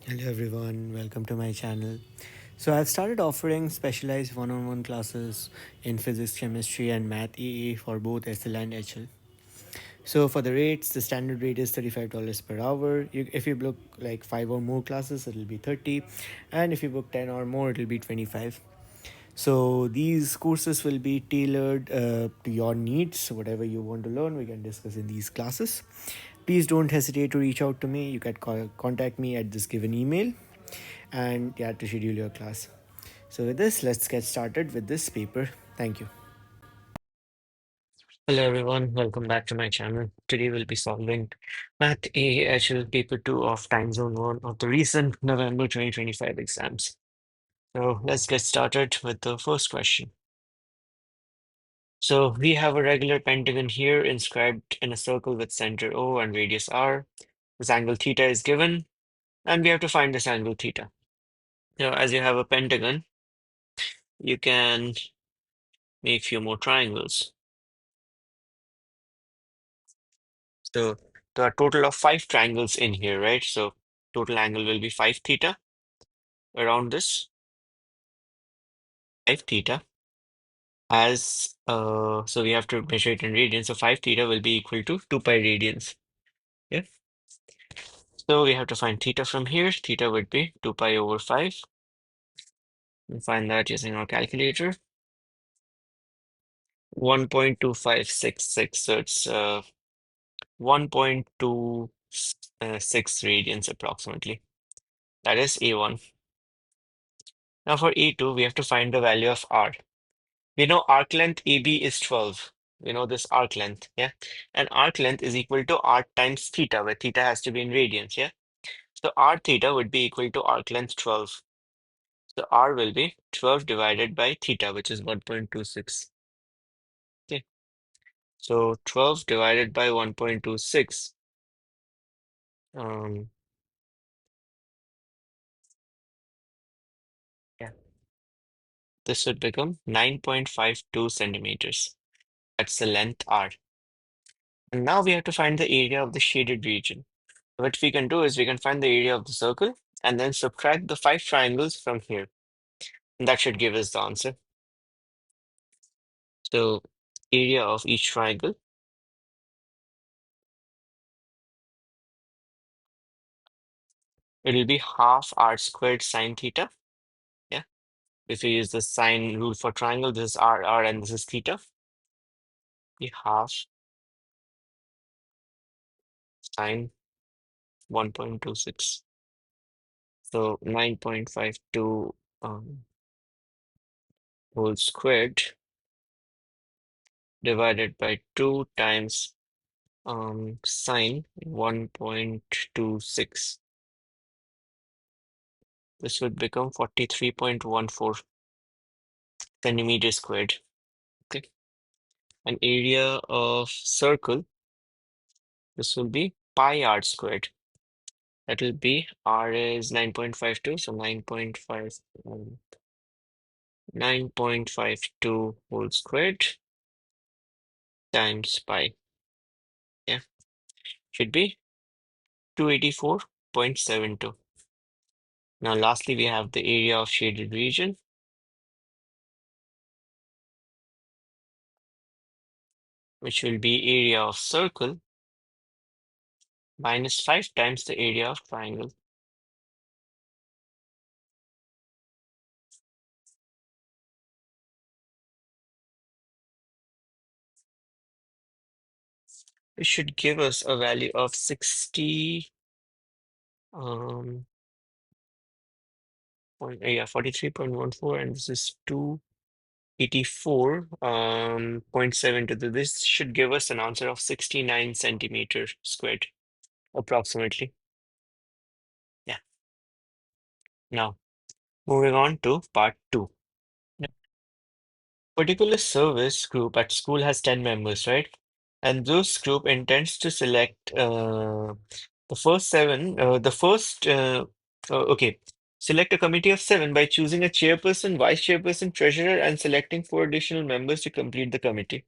Hello everyone, welcome to my channel. So I've started offering specialized one-on-one classes in physics, chemistry and math EE for both SL and HL. So for the rates, the standard rate is $35 per hour. If you book like 5 or more classes, it'll be 30, and if you book 10 or more, it'll be 25. So these courses will be tailored to your needs. Whatever you want to learn, we can discuss in these classes. Please don't hesitate to reach out to me. You can contact me at this given email and yeah, to schedule your class. So with this, let's get started with this paper. Thank you. Hello everyone, welcome back to my channel. Today we'll be solving Math AHL Paper 2 of Time Zone 1 of the recent November 2025 exams. So let's get started with the first question. So we have a regular pentagon here inscribed in a circle with center O and radius R. This angle theta is given, and we have to find this angle theta. Now, as you have a pentagon, you can make few more triangles. So there are a total of 5 triangles in here, right? So total angle will be 5 theta around this 5 theta as so we have to measure it in radians. So 5 theta will be equal to 2 pi radians. Yeah. So we have to find theta from here. Theta would be 2 pi over 5. We'll find that using our calculator. 1.2566. So it's 1.26 radians approximately. That is A1. Now for A2, we have to find the value of R. We know arc length AB is 12. We know this arc length, yeah? And arc length is equal to r times theta, where theta has to be in radians, yeah? So r theta would be equal to arc length 12. So r will be 12 divided by theta, which is 1.26. Okay. So 12 divided by 1.26. Um, yeah, this would become 9.52 centimeters. That's the length r. And now we have to find the area of the shaded region. What we can do is we can find the area of the circle and then subtract the 5 triangles from here. And that should give us the answer. So area of each triangle, it will be half r squared sine theta. Yeah. If we use the sine rule for triangle, this is r, and this is theta. Be half sine 1.26. So 9.52 whole squared divided by 2 times sine 1.26. This would become 43.14 centimeters squared. Okay. An area of circle, this will be pi r squared. That will be r is 9.52, so 9.52 whole squared times pi. Yeah, should be 284.72. Now, lastly, we have the area of shaded region, which will be area of circle minus 5 times the area of triangle. It should give us a value of 60, yeah, 43.14, and this is 284.72. This should give us an answer of 69 centimeters squared, approximately. Yeah. Now, moving on to part 2. Particular service group at school has 10 members, right? And this group intends to select the first seven, okay, select a committee of 7 by choosing a chairperson, vice chairperson, treasurer, and selecting 4 additional members to complete the committee.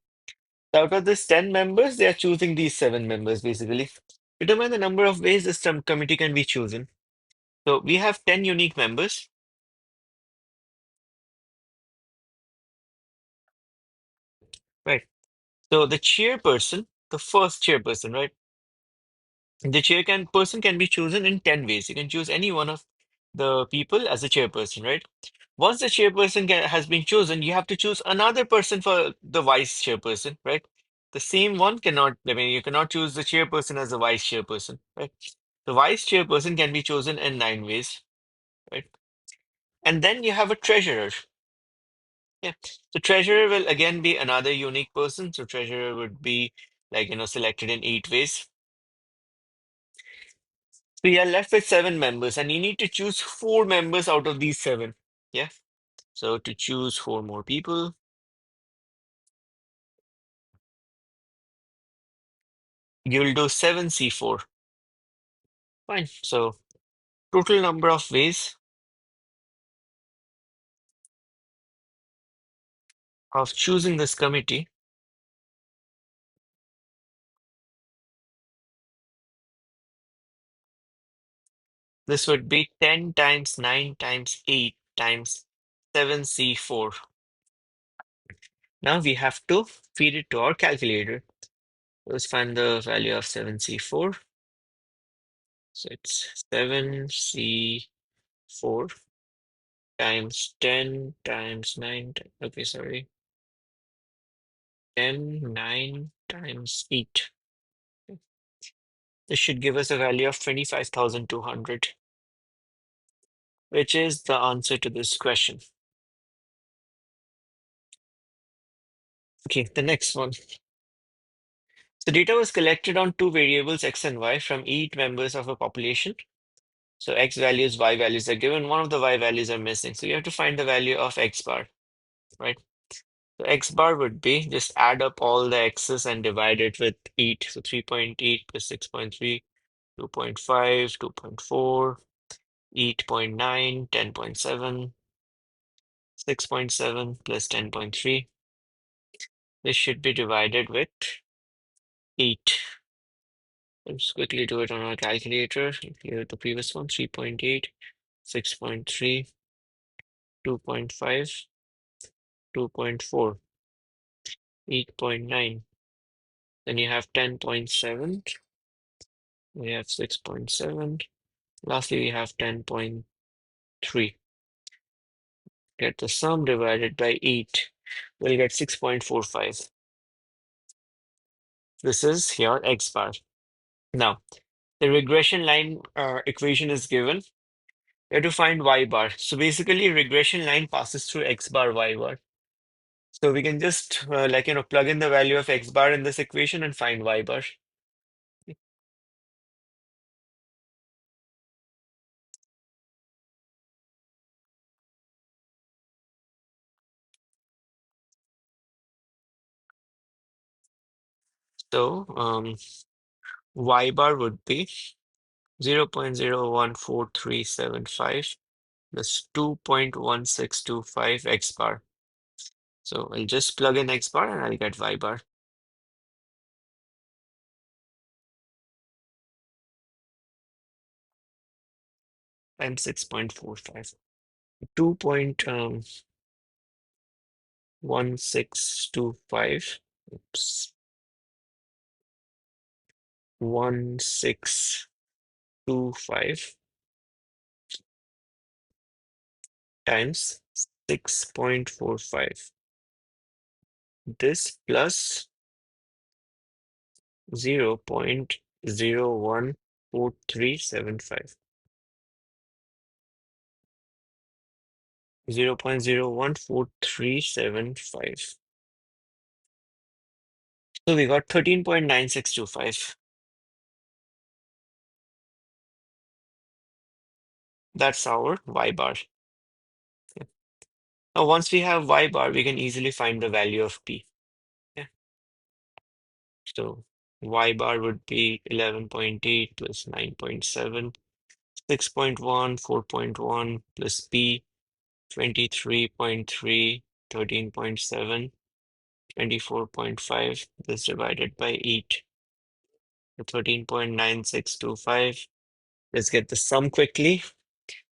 Out of this 10 members, they are choosing these 7 members basically. Determine the number of ways this committee can be chosen. So we have 10 unique members. Right. So the chairperson, the first chairperson, right? The person can be chosen in 10 ways. You can choose any one of the people as a chairperson, right? Once the chairperson has been chosen, you have to choose another person for the vice chairperson, right? The same one cannot, I mean, you cannot choose the chairperson as the vice chairperson, right? The vice chairperson can be chosen in 9 ways, right? And then you have a treasurer. Yeah. So treasurer will again be another unique person. So treasurer would be like, selected in 8 ways. So you're left with 7 members, and you need to choose 4 members out of these 7. Yeah. So to choose 4 more people, you'll do 7C4. Fine. So total number of ways of choosing this committee, this would be 10 times 9 times 8 times 7C4. Now we have to feed it to our calculator. Let's find the value of 7C4. So it's 7C4 times 10 times 9. Okay, sorry. 10, 9 times 8. This should give us a value of 25,200, which is the answer to this question. Okay, the next one. So data was collected on 2 variables, x and y, from each members of a population. So x values, y values are given. One of the y values are missing. So you have to find the value of x bar, right? So x bar would be just add up all the x's and divide it with 8. So 3.8 plus 6.3, 2.5, 2.4, 8.9, 10.7, 6.7 plus 10.3. This should be divided with 8. Let's quickly do it on our calculator. Here the previous one, 3.8, 6.3, 2.5, 2.4, 8.9. Then you have 10.7. We have 6.7. Lastly, we have 10.3. Get the sum divided by 8. We'll get 6.45. This is here x bar. Now, the regression line equation is given. You have to find y bar. So basically, regression line passes through x bar, y bar. So we can just plug in the value of x bar in this equation and find y bar. So y bar would be 0.014375 plus 2.1625 x bar. So I'll just plug in x bar and I'll get y bar. Times 6.45. 2.1625. Oops. 1625 times 6.45. This plus 0.014375. 0.014375. So we got 13.9625. That's our y bar. Yeah. Now, once we have y bar, we can easily find the value of p. Yeah. So y bar would be 11.8 plus 9.7, 6.1, 4.1 plus p, 23.3, 13.7, 24.5. This divided by 8, 13.9625. Let's get the sum quickly.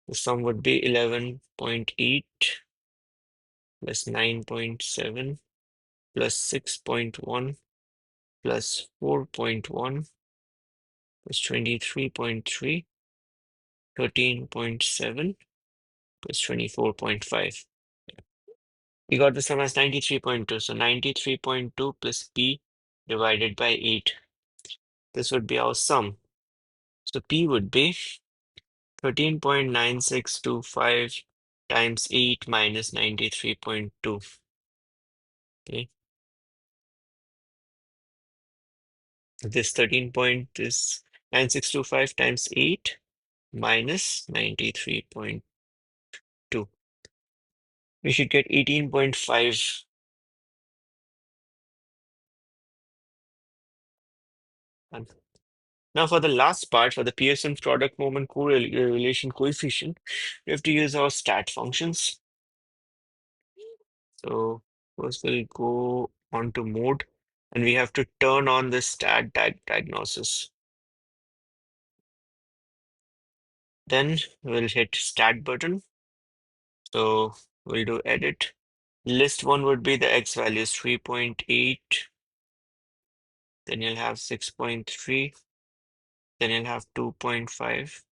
The sum would be 11.8 plus 9.7 plus 6.1 plus 4.1 plus 23.3, 13.7 plus 24.5. We got the sum as 93.2. So 93.2 plus P divided by 8. This would be our sum. So P would be 13.9625 times 8 minus 93.2. Okay. This 13.9625 times 8 minus 93.2. We should get 18.5. Now for the last part, for the Pearson product moment correlation coefficient, we have to use our stat functions. So first we'll go on to mode and we have to turn on the stat diagnosis. Then we'll hit stat button. So we'll do edit. List one would be the x values 3.8. Then you'll have 6.3. Then you'll have 2.5.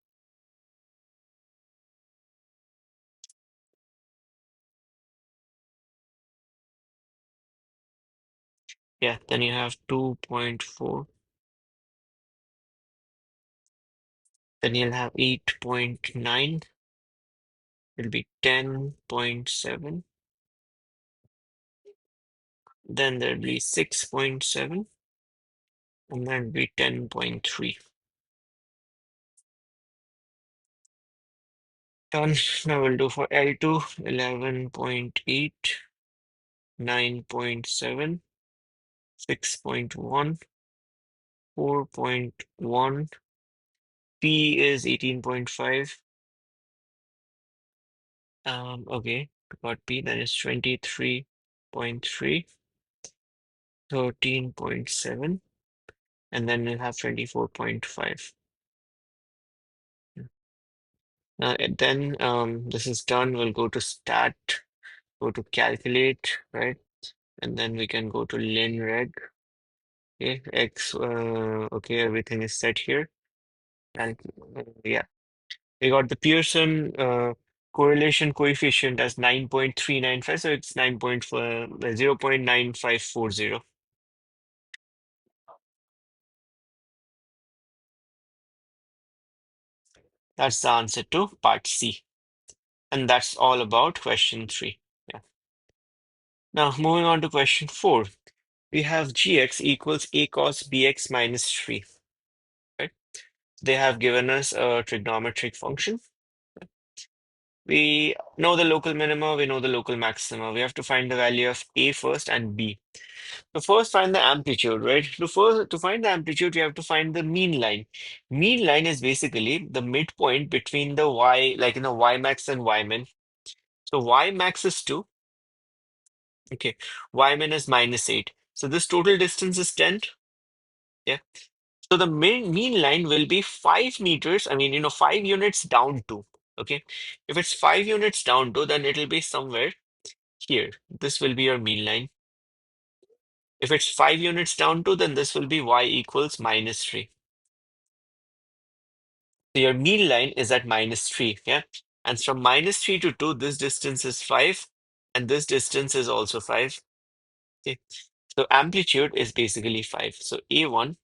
Yeah, then you have 2.4. Then you'll have 8.9. It'll be 10.7. Then there'll be 6.7. And then it'll be 10.3. Done. Now we'll do for L2, 11.8, 9.7, 6.1, 4.1. P is 18.5. Okay, got P, then it's 23.3, 13.7, and then we'll have 24.5. And then this is done. We'll go to stat, go to calculate, right? And then we can go to linreg. Okay, X, okay, everything is set here. And yeah, we got the Pearson correlation coefficient as 9.395, so it's 0.9540. That's the answer to part C. And that's all about question 3. Yeah. Now moving on to question 4. We have gx equals a cos bx minus 3. Right? They have given us a trigonometric function. We know the local minima, we know the local maxima. We have to find the value of a first and b. So first find the amplitude, right? To find the amplitude, we have to find the mean line. Mean line is basically the midpoint between the y, like y max and y min. So y max is 2. Okay, y min is -8. So this total distance is 10. Yeah. So the mean line will be 5 meters. I mean, 5 units down to. Okay. If it's 5 units down to, then it'll be somewhere here. This will be your mean line. If it's 5 units down to, then this will be y equals -3. So your mean line is at -3. Yeah. And from -3 to 2, this distance is 5. And this distance is also 5. Okay. So amplitude is basically 5. So A1.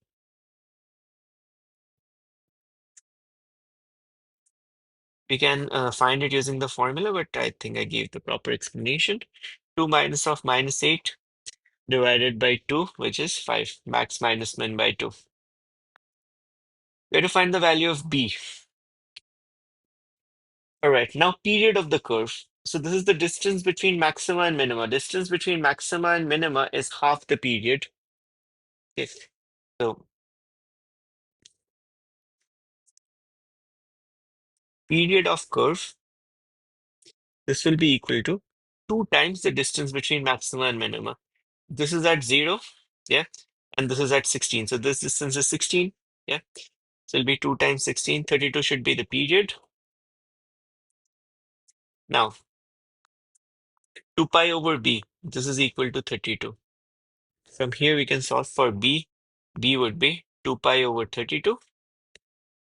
We can find it using the formula, but I think I gave the proper explanation. 2 minus of -8 divided by 2, which is 5, max minus min by 2. We have to find the value of b. All right, now period of the curve. So this is the distance between maxima and minima. Distance between maxima and minima is half the period. Okay. So period of curve, this will be equal to 2 times the distance between maxima and minima. This is at 0, yeah, and this is at 16. So this distance is 16, yeah. So it'll be 2 times 16. 32 should be the period. Now, 2 pi over b, this is equal to 32. From here, we can solve for b. B would be 2 pi over 32,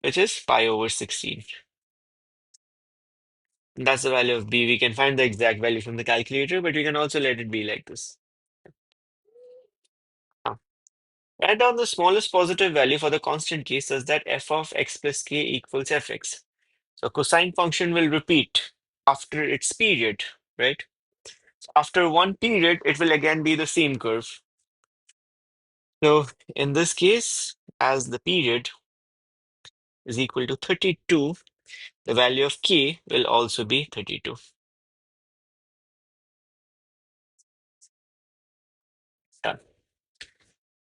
which is pi over 16. And that's the value of b. We can find the exact value from the calculator, but we can also let it be like this. Now, write down the smallest positive value for the constant case such that f of x plus k equals fx. So cosine function will repeat after its period, right? So after one period, it will again be the same curve. So in this case, as the period is equal to 32, the value of k will also be 32. Done.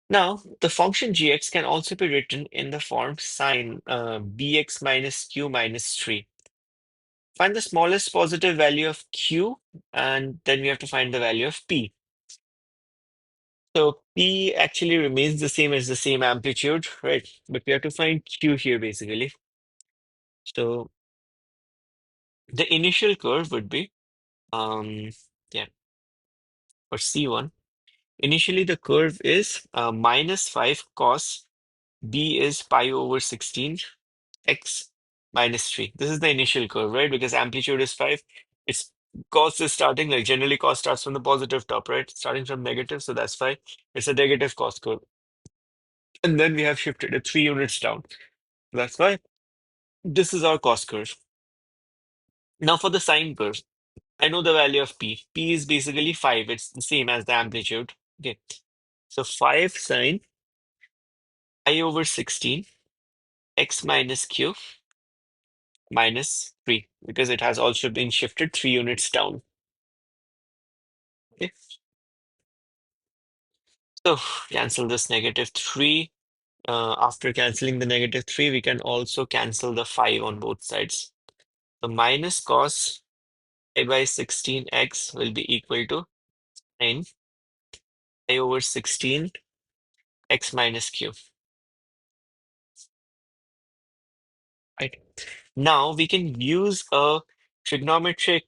Now, the function gx can also be written in the form sine bx minus q minus 3. Find the smallest positive value of q, and then we have to find the value of p. So p actually remains the same as the same amplitude, right? But we have to find q here basically. So the initial curve would be, yeah, for C1. Initially, the curve is minus 5 cos b is pi over 16 x minus 3. This is the initial curve, right? Because amplitude is 5. It's cos is starting, like generally cos starts from the positive top, right? Starting from negative, so that's 5. It's a negative cos curve. And then we have shifted it 3 units down. That's why this is our cos curve. Now for the sine curve, I know the value of p. P is basically 5. It's the same as the amplitude. Okay. So 5 sine I over 16 x minus q minus 3 because it has also been shifted 3 units down. Okay. So cancel this negative 3. After canceling the negative 3, we can also cancel the 5 on both sides. So minus cos I by 16x will be equal to 9 I over 16 x minus q. Right. Now we can use a trigonometric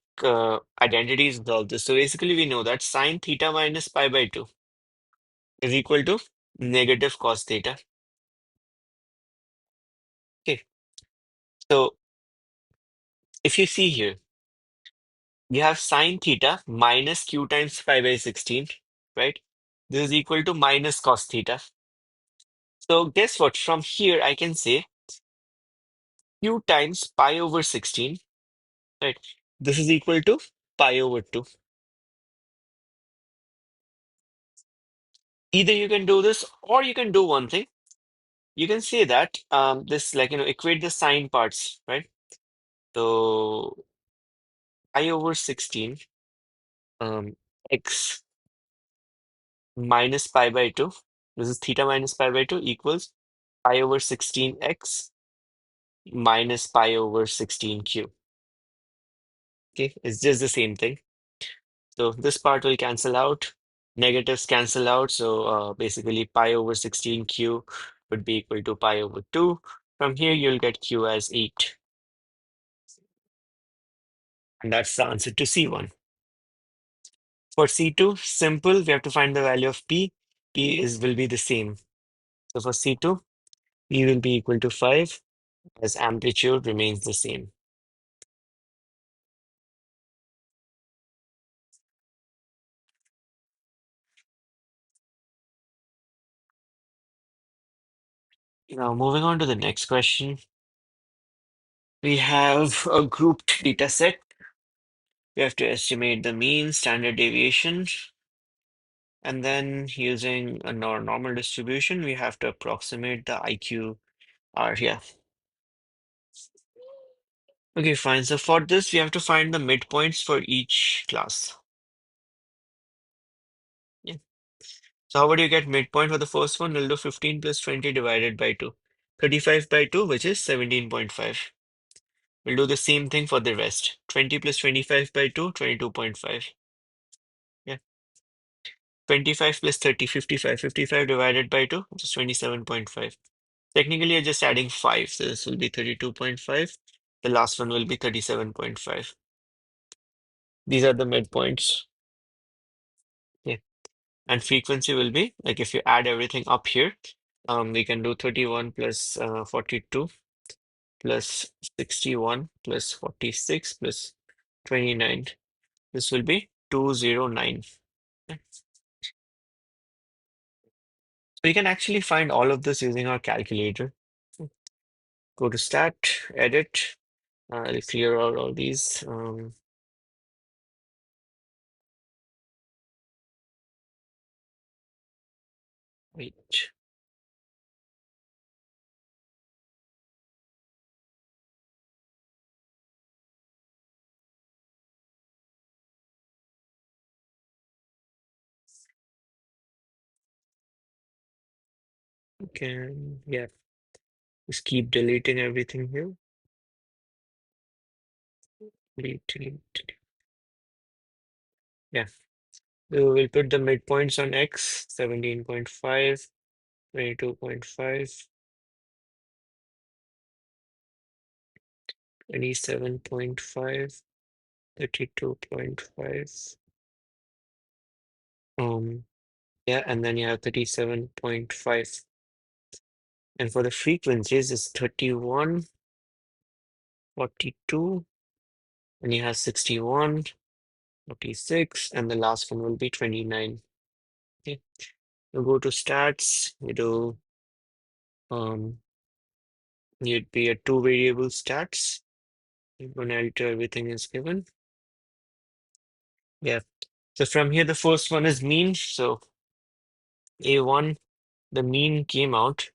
identities to solve this. So basically we know that sine theta minus pi by 2 is equal to negative cos theta. Okay. So if you see here, you have sine theta minus q times pi by 16, right? This is equal to minus cos theta. So guess what? From here I can say q times pi over 16, right? This is equal to pi over 2. Either you can do this or you can do one thing. You can say that this like equate the sine parts, right? So I over 16 um, x minus pi by 2. This is theta minus pi by 2 equals pi over 16x minus pi over 16q. Okay, it's just the same thing. So this part will cancel out. Negatives cancel out. So basically pi over 16q would be equal to pi over 2. From here, you'll get q as 8. And that's the answer to C1. For C2, simple, we have to find the value of P. P will be the same. So for C2, P will be equal to 5 as amplitude remains the same. Now moving on to the next question. We have a grouped data set. We have to estimate the mean, standard deviation, and then using a normal distribution, we have to approximate the IQR here. Okay, fine. So for this, we have to find the midpoints for each class. Yeah. So how would you get midpoint for the first one? We'll do 15 plus 20 divided by 2. 35 by 2, which is 17.5. We'll do the same thing for the rest. 20 plus 25 by 2, 22.5. Yeah. 25 plus 30, 55. 55 divided by 2, which is 27.5. Technically, you're just adding 5. So this will be 32.5. The last one will be 37.5. These are the midpoints. Yeah. And frequency will be like if you add everything up here, we can do 31 plus 42 plus 61 plus 46 plus 29. This will be 209. Yeah. So you can actually find all of this using our calculator. Go to Stat, Edit. I'll clear out all these. Wait. Yeah, just keep deleting everything here. Delete, delete, delete. Yeah. So we'll put the midpoints on X, 17.5, 22.5, 27.5, 32.5. Yeah, and then you have 37.5. And for the frequencies, it's 31, 42, and you have 61, 46, and the last one will be 29. Okay. You go to stats, um you'd be a two variable stats. You're gonna enter everything is given. Yeah. So from here, the first one is mean. So A1, the mean came out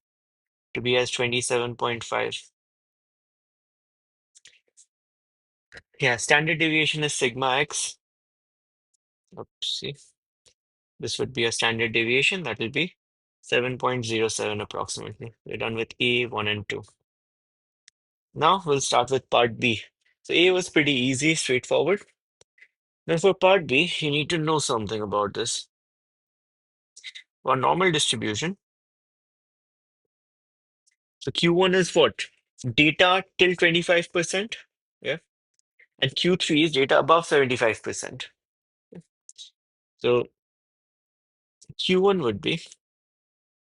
to be as 27.5. Yeah, standard deviation is sigma x. Oopsie. This would be a standard deviation. That will be 7.07 approximately. We're done with A, 1, and 2. Now we'll start with part B. So A was pretty easy, straightforward. Then for part B, you need to know something about this. For normal distribution, so Q1 is what? Data till 25%. Yeah. And Q3 is data above 75%. So Q1 would be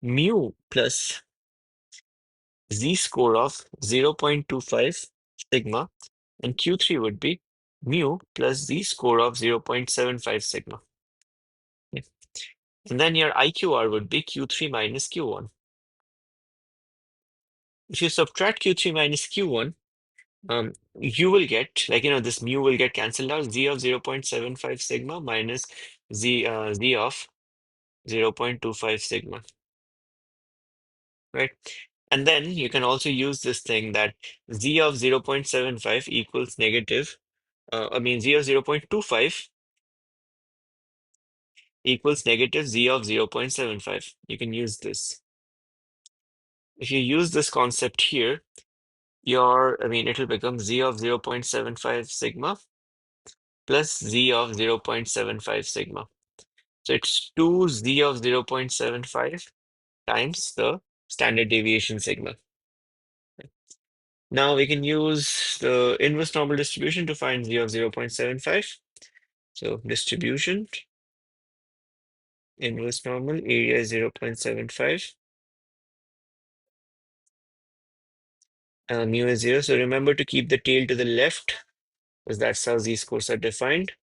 mu plus z-score of 0.25 sigma, and Q3 would be mu plus z-score of 0.75 sigma. Yeah. And then your IQR would be Q3 minus Q1. If you subtract Q3 minus Q1, you will get, like, this mu will get cancelled out, z of 0.75 sigma minus z of 0.25 sigma, right? And then you can also use this thing that z of 0.75 equals negative, z of 0.25 equals negative z of 0.75. You can use this. If you use this concept here, it'll become z of 0.75 sigma plus z of 0.75 sigma. So it's 2z of 0.75 times the standard deviation sigma. Now we can use the inverse normal distribution to find z of 0.75. So distribution, inverse normal, area is 0.75. Mu is 0. So remember to keep the tail to the left, because that's how z-scores are defined.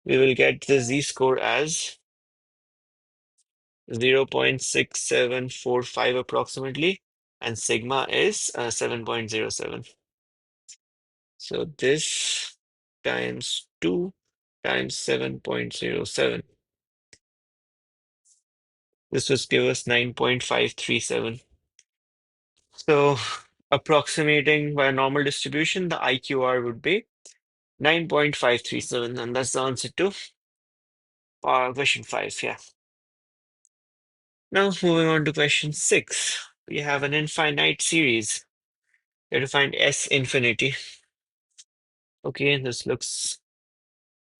We will get the z-score as 0.6745 approximately, and sigma is 7.07. So this times 2 times 7.07. This would give us 9.537. So approximating by a normal distribution, the IQR would be 9.537, and that's the answer to question 5. Yeah. Now moving on to question 6. We have an infinite series. We have to find S infinity. Okay, this looks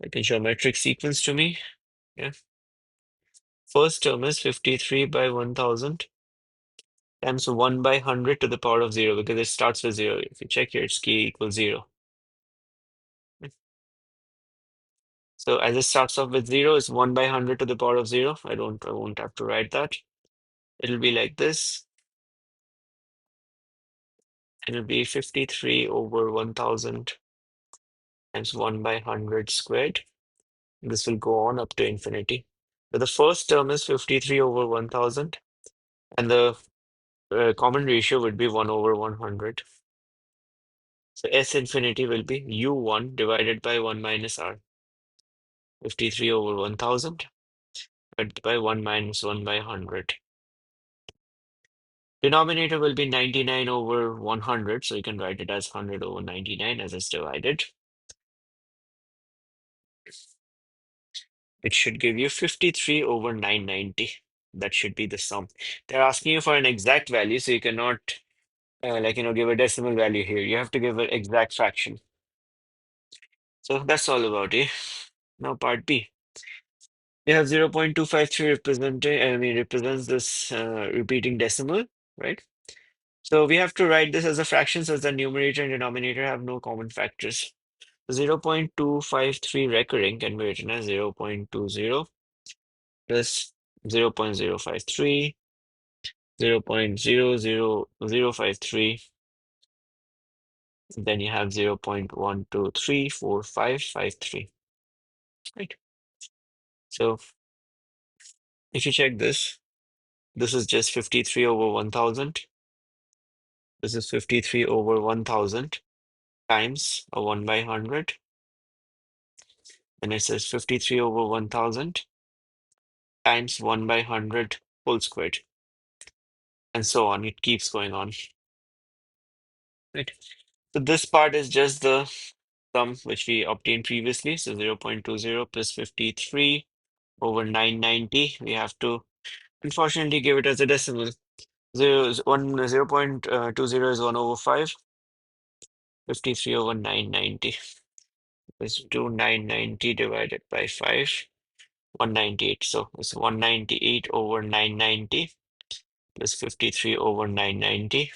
like a geometric sequence to me. Yeah. First term is 53 by 1000 times 1 by 100 to the power of 0, because it starts with 0. If you check here, it's k equals 0. So as it starts off with 0, it's 1 by 100 to the power of 0. I won't have to write that. It'll be like this. It'll be 53 over 1000 times 1 by 100 squared. This will go on up to infinity. So the first term is 53 over 1000, and the common ratio would be 1 over 100. So S infinity will be U1 divided by 1 minus R. 53 over 1000 divided by 1 minus 1 by 100. Denominator will be 99 over 100, so you can write it as 100 over 99 as it's divided. It should give you 53 over 990. That should be the sum. They're asking you for an exact value, so you cannot give a decimal value here. You have to give an exact fraction. So that's all about it. Now part B. You have 0.253 represents this repeating decimal, right? So we have to write this as a fraction so the numerator and denominator have no common factors. 0.253 recurring can be written as 0.20 plus 0.053, 0.00053, then you have 0.1234553, right? So if you check this, this is just 53 over 1000. This is 53 over 1000 times a 1 by 100. And it says 53 over 1000 times 1 by 100 whole squared. And so on. It keeps going on. Right. So this part is just the sum which we obtained previously. So 0.20 plus 53 over 990. We have to unfortunately give it as a decimal. 0.20 is 1 over 5. 53 over 990 is 2990 divided by 5. 198. So it's 198 over 990 plus 53 over 990.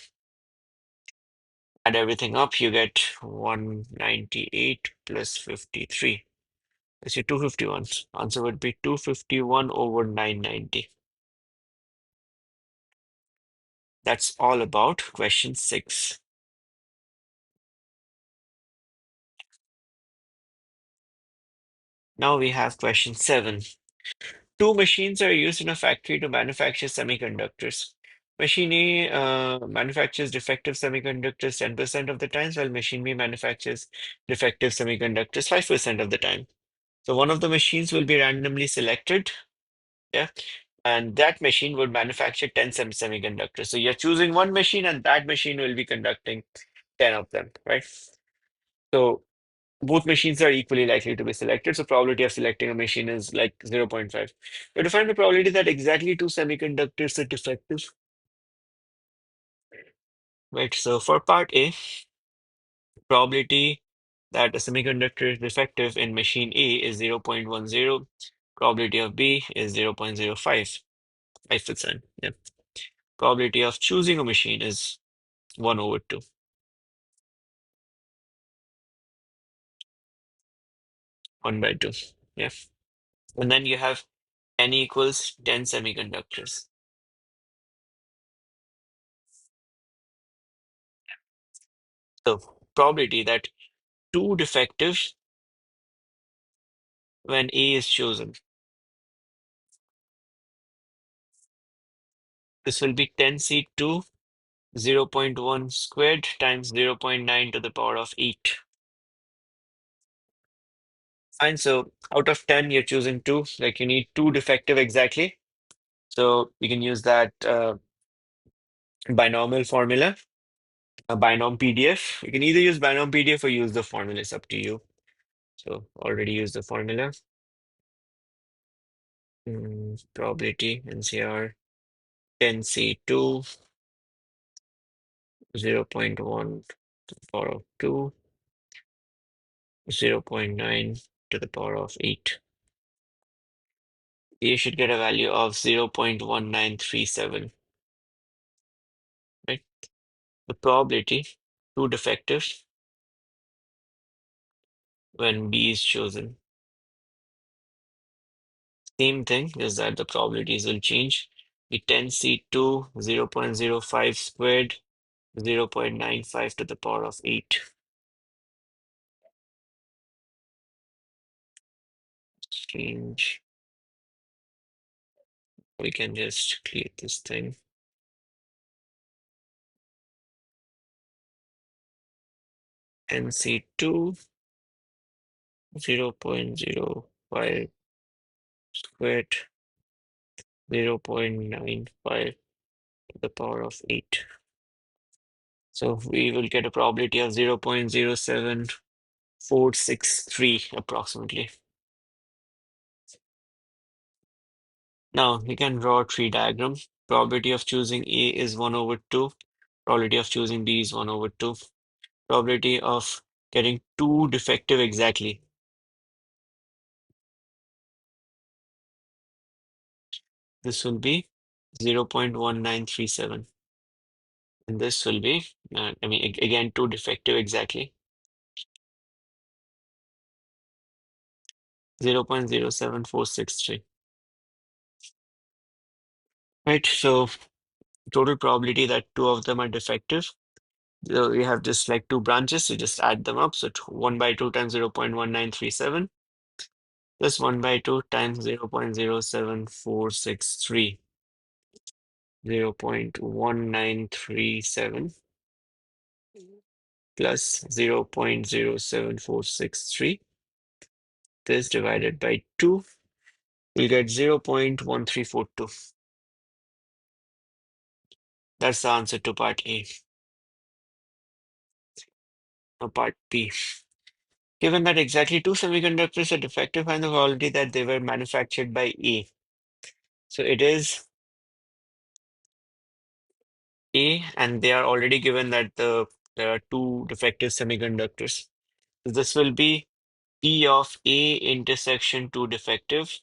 Add everything up, you get 198 plus 53. Let's see, 251. Answer would be 251 over 990. That's all about question 6. Now we have question 7. Two machines are used in a factory to manufacture semiconductors. Machine A manufactures defective semiconductors 10% of the times, while machine B manufactures defective semiconductors 5% of the time. So one of the machines will be randomly selected, yeah, and that machine would manufacture 10 semiconductors. So you're choosing one machine, and that machine will be conducting 10 of them, right? So both machines are equally likely to be selected. So probability of selecting a machine is like 0.5. But to find the probability that exactly two semiconductors are defective, right? So for part A, probability that a semiconductor is defective in machine A is 0.10. Probability of B is 0.05. 5%. Yeah. Probability of choosing a machine is 1 over 2. 1 by 2. Yeah. And then you have n equals 10 semiconductors. So probability that two defective when A is chosen. This will be 10C2 0.1 squared times 0.9 to the power of 8. And so out of 10, you're choosing 2. Like you need 2 defective exactly. So you can use that binomial formula, a binom PDF. You can either use binom PDF or use the formula. It's up to you. So already use the formula. Probability NCR 10C2 0.1 to the power of 2, 0.9 to the power of 8. You should get a value of 0.1937, right? The probability, two defective when B is chosen. Same thing is that the probabilities will change. The 10C2, 0.05 squared, 0.95 to the power of 8. Change. We can just create this thing. NC2, 0.05 squared, 0.95 to the power of 8. So we will get a probability of 0.07463 approximately. Now we can draw a tree diagram. Probability of choosing A is 1 over 2. Probability of choosing B is 1 over 2. Probability of getting 2 defective exactly. This will be 0.1937. And this will be, again, 2 defective exactly. 0.07463. Right, so total probability that 2 of them are defective. So we have just like 2 branches, so just add them up. So 1 by 2 times 0.1937 plus 1 by 2 times 0.07463. 0.1937 plus 0.07463. This divided by 2, we'll get 0.1342. That's the answer to part A. Now part B. Given that exactly 2 semiconductors are defective, find the probability that they were manufactured by A. So it is A, and they are already given that there are 2 defective semiconductors. So this will be P of A intersection 2 defective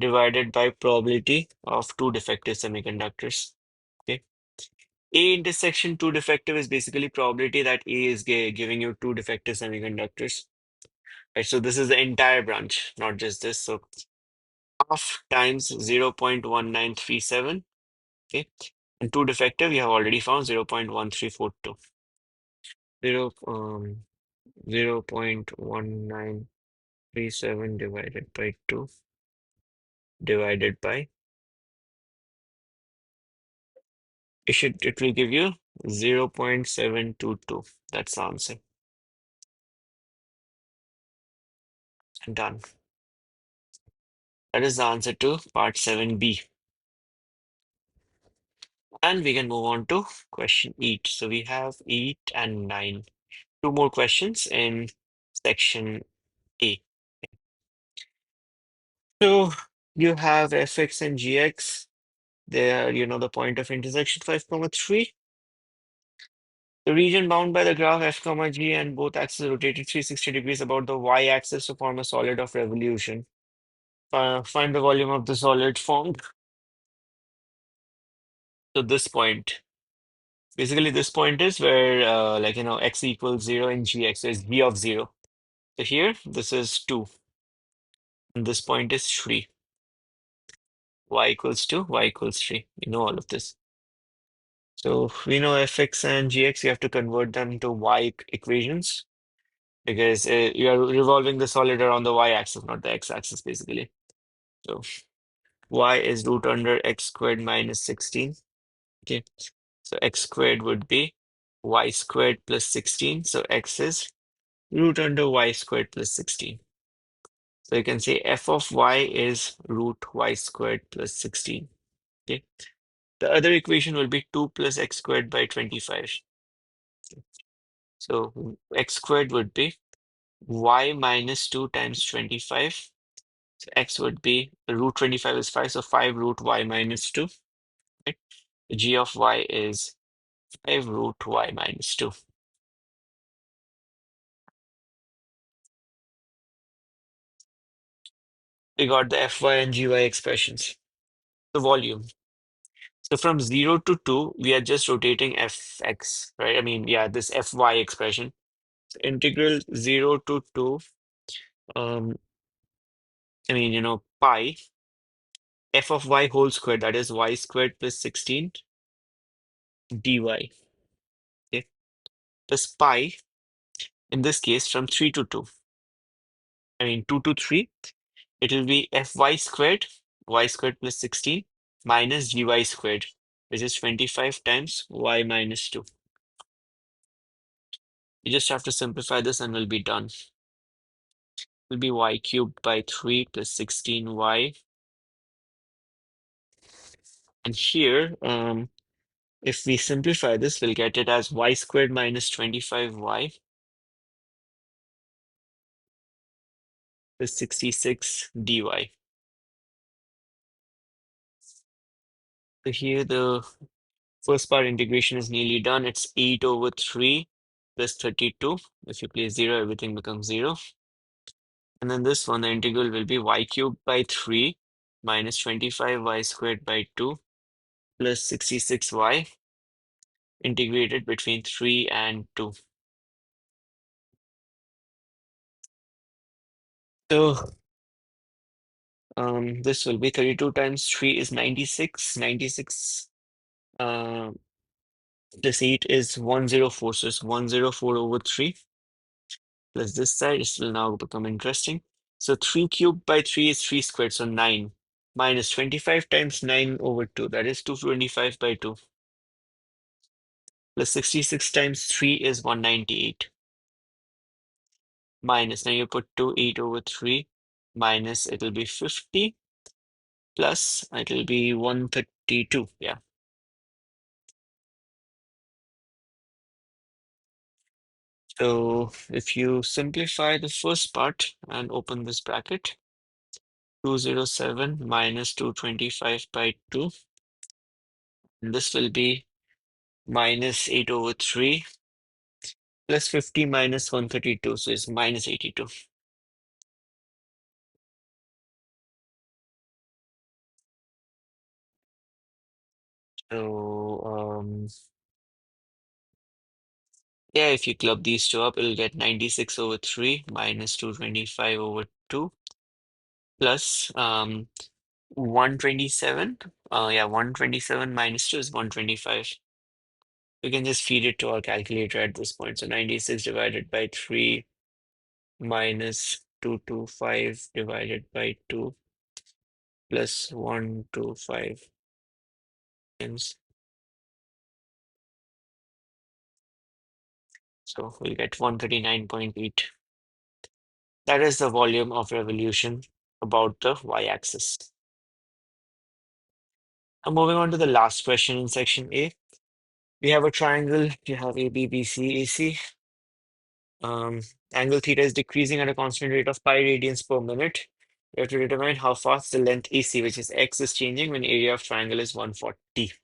divided by probability of 2 defective semiconductors. Okay. A intersection 2 defective is basically probability that A is giving you 2 defective semiconductors. Right, so this is the entire branch, not just this. So half times 0.1937. Okay. And 2 defective, we have already found 0.1342. 0.1937 divided by 2 divided by, it will give you 0.722. That's the answer. And done. That is the answer to part 7B. And we can move on to question 8. So we have 8 and 9. 2 more questions in section A. So you have fx and gx. There, the point of intersection 5, 3. The region bound by the graph f, g and both axes rotated 360 degrees about the y-axis to form a solid of revolution. Find the volume of the solid formed. So this point, basically this point is where x equals 0 and gx, so it's g of 0. So here, this is 2. And this point is 3. Y equals 2, y equals 3. We know all of this. So we know fx and gx, you have to convert them to y equations because you are revolving the solid around the y-axis, not the x-axis, basically. So y is root under x squared minus 16. Okay, so x squared would be y squared plus 16. So x is root under y squared plus 16. So you can say f of y is root y squared plus 16. Okay. The other equation will be 2 plus x squared by 25. So x squared would be y minus 2 times 25. So x would be root 25 is 5, so 5 root y minus 2. Right? The g of y is 5 root y minus 2. We got the fy and gy expressions. The volume. So from 0 to 2, we are just rotating fx, right? I mean, yeah, this fy expression. So integral 0 to 2, I mean, pi f of y whole squared, that is y squared plus 16 dy, okay, plus pi, in this case, from 3 to 2. I mean, 2 to 3, it will be fy squared, y squared plus 16, minus gy squared, which is 25 times y minus 2. You just have to simplify this and we'll be done. It will be y cubed by 3 plus 16y. And here, if we simplify this, we'll get it as y squared minus 25y plus 66 dy. So here the first part integration is nearly done. It's 8 over 3 plus 32. If you place 0, everything becomes 0. And then this one, the integral will be y cubed by 3 minus 25y squared by 2 plus 66y integrated between 3 and 2. So this will be 32 times 3 is 96. 96 plus 8 is 104. So it's 104 over 3 plus this side. This will now become interesting. So 3 cubed by 3 is 3 squared. So 9 minus 25 times 9 over 2. That is 225 by 2. Plus 66 times 3 is 198. Minus, now you put 2, 8 over 3. Minus, it will be 50. Plus, it will be 132. Yeah. So if you simplify the first part and open this bracket, 207 minus 225 by 2, and this will be minus 8 over 3 plus 50 minus 132, so it's minus 82. So yeah, if you club these two up, it'll get 96 over 3 minus 225 over 2 plus 127. Yeah, 127 minus 2 is 125. We can just feed it to our calculator at this point. So 96 divided by 3 minus 225 divided by 2 plus 125 times. So we'll get 139.8. That is the volume of revolution about the y-axis. Now moving on to the last question in section A. We have a triangle. You have A, B, B, C, AC. Angle theta is decreasing at a constant rate of pi radians per minute. You have to determine how fast the length AC, which is x, is changing when area of triangle is 140.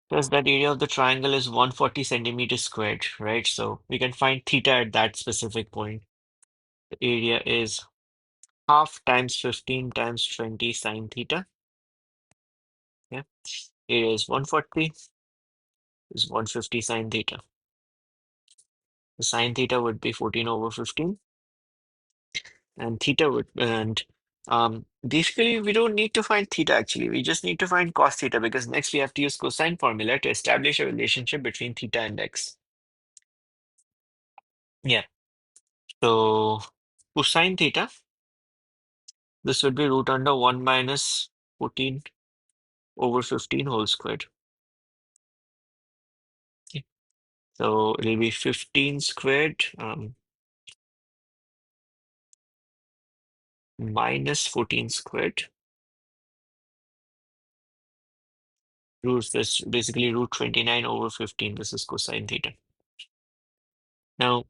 Plus that area of the triangle is 140 centimeters squared, right? So we can find theta at that specific point. The area is half times 15 times 20 sine theta. Yeah, area is 140 is 150 sine theta. The sine theta would be 14 over 15. And theta would, and basically we don't need to find theta actually. We just need to find cos theta because next we have to use cosine formula to establish a relationship between theta and x. Yeah. So cosine theta, this would be root under 1 minus 14 over 15 whole squared. Okay. So it'll be 15 squared minus 14 squared. Root this basically root 29 over 15. This is cosine theta. Now,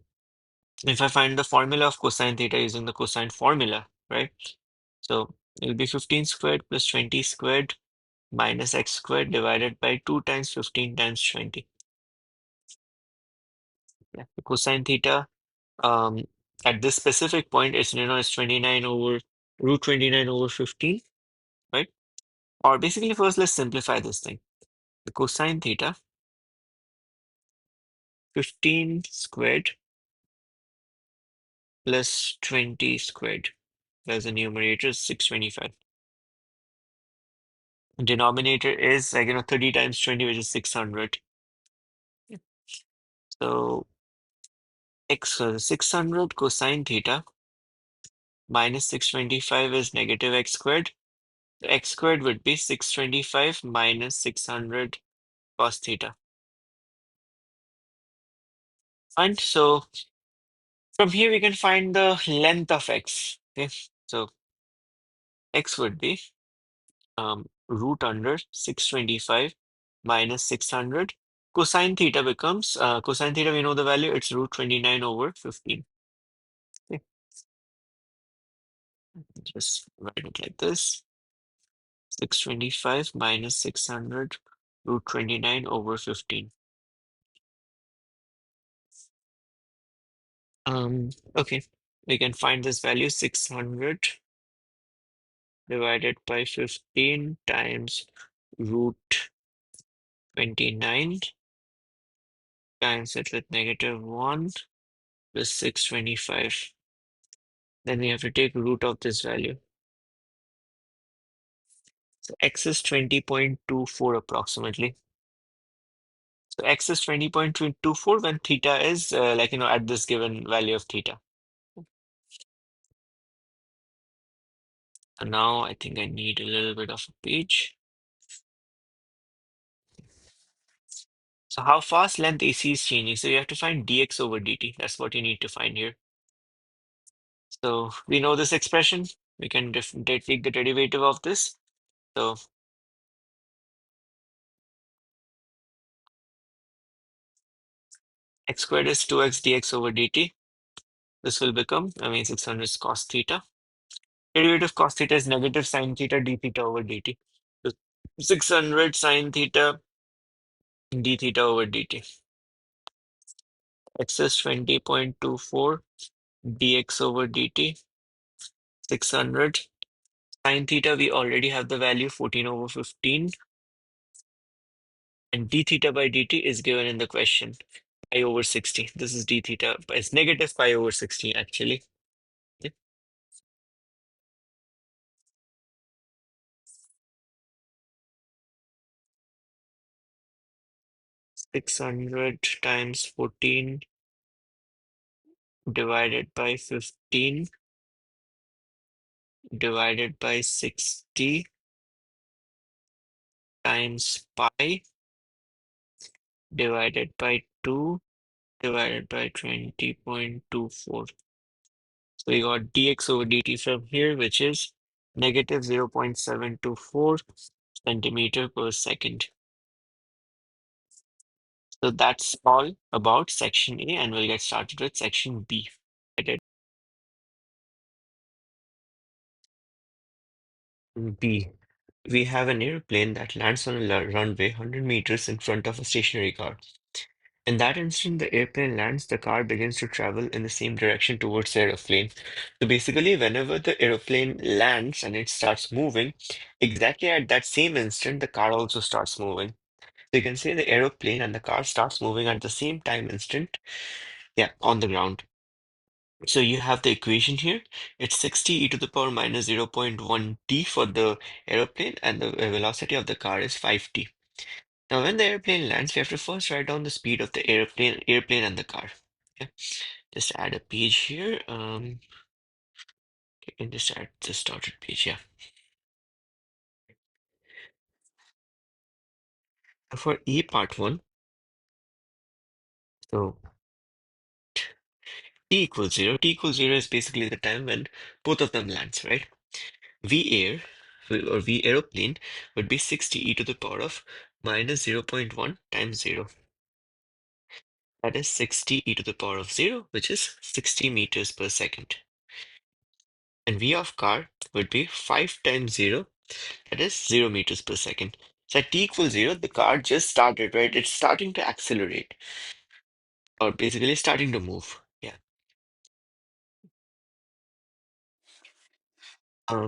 if I find the formula of cosine theta using the cosine formula, right? So it'll be 15 squared plus 20 squared minus x squared divided by 2 times 15 times 20. Yeah. The cosine theta at this specific point is, it's 29 over root 29 over 15, right? Or basically first let's simplify this thing. The cosine theta 15 squared plus 20 squared. plus the numerator is 625. Denominator is like 30 times 20, which is 600. So 600 cosine theta minus 625 is negative x squared. So x squared would be 625 minus 600 cos theta. Fine. So from here we can find the length of x. Okay. So x would be root under 625 minus 600. Cosine theta becomes, cosine theta, we know the value, it's root 29 over 15. Okay. Just write it like this. 625 minus 600 root 29 over 15. Okay, we can find this value 600 divided by 15 times root 29 times it with negative 1 plus 625. Then we have to take root of this value. So x is 20.24 approximately. So x is 20.24 when theta is at this given value of theta. And now I think I need a little bit of a page. So how fast length AC is changing? So you have to find dx over dt. That's what you need to find here. So we know this expression. We can take the derivative of this. So x squared is 2x dx over dt. This will become, 600 is cos theta. Derivative of cos theta is negative sine theta d theta over dt. So 600 sine theta d theta over dt. X is 20.24 dx over dt. 600 sine theta, we already have the value 14 over 15. And d theta by dt is given in the question, pi over 60. This is d theta, but it's negative pi over 60 actually. Yeah. 600 times 14 divided by 15 divided by 60 times pi divided by 2 divided by 20.24. So we got dx over dt from here, which is negative 0.724 centimeter per second. So that's all about section A, and we'll get started with section B. B. We have an airplane that lands on a runway 100 meters in front of a stationary car. In that instant, the airplane lands, the car begins to travel in the same direction towards the aeroplane. So basically, whenever the aeroplane lands and it starts moving, exactly at that same instant, the car also starts moving. So you can say the aeroplane and the car starts moving at the same time instant, yeah, on the ground. So you have the equation here. It's 60 e to the power minus 0.1 t for the aeroplane, and the velocity of the car is 5t. Now, when the airplane lands, we have to first write down the speed of the airplane and the car. Okay, just add a page here. You can just add the started page. Yeah. For E part one, so t equals zero. T equals zero is basically the time when both of them lands, right? V air or V aeroplane would be 60 e to the power of minus 0.1 times 0. That is 60 e to the power of 0, which is 60 meters per second. And V of car would be 5 times 0, that is 0 meters per second. So at t equals 0, the car just started, right? It's starting to accelerate, or basically starting to move. Yeah.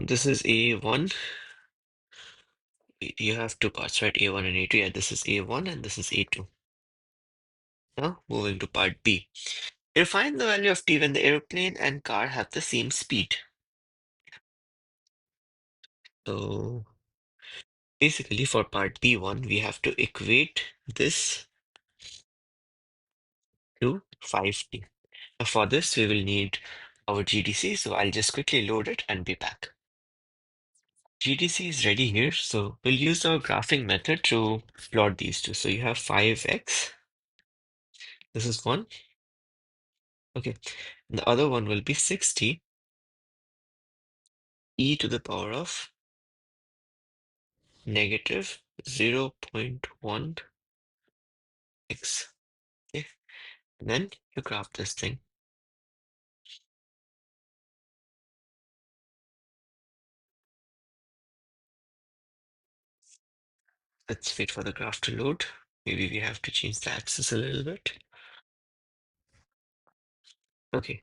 This is A1. You have two parts, right? A1 and A2. Yeah, this is A1 and this is A2. Now, moving to part B. You find the value of t when the airplane and car have the same speed. So basically for part B1, we have to equate this to 5t. Now for this, we will need our GDC, so I'll just quickly load it and be back. GDC is ready here, so we'll use our graphing method to plot these two. So you have 5x, this is one. Okay, and the other one will be 60 e to the power of negative 0.1 x. Okay, and then you graph this thing. Let's wait for the graph to load. Maybe we have to change the axis a little bit. Okay,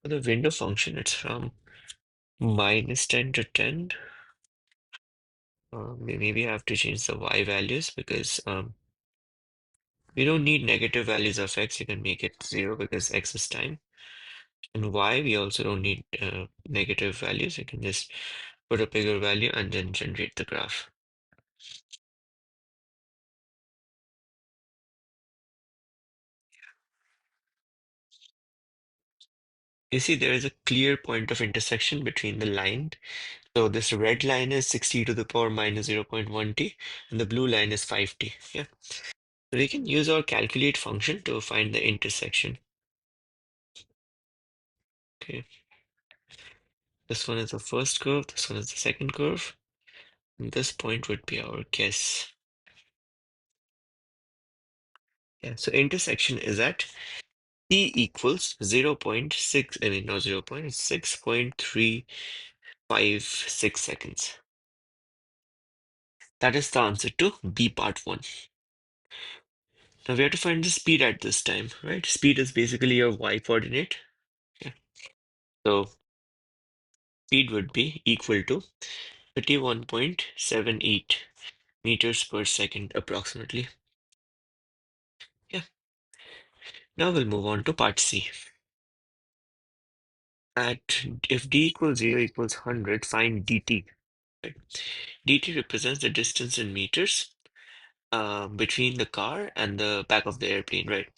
for the window function, it's from minus 10 to 10. Maybe I have to change the y values because we don't need negative values of x. You can make it 0 because x is time. And y, we also don't need negative values. You can just put a bigger value and then generate the graph. You see, there is a clear point of intersection between the line. So this red line is 60 to the power minus 0.1t, and the blue line is 5t. Yeah. So we can use our calculate function to find the intersection. Okay. This one is the first curve, this one is the second curve. And this point would be our guess. Yeah, so intersection is at t equals 0.6, I mean, not 0 6.356 seconds. That is the answer to B part 1. Now we have to find the speed at this time, right? Speed is basically your y coordinate. Yeah. So speed would be equal to 31.78 meters per second approximately. Yeah. Now we'll move on to part C. At if d equals 0 equals 100, find dt. Right? dt represents the distance in meters between the car and the back of the airplane, right?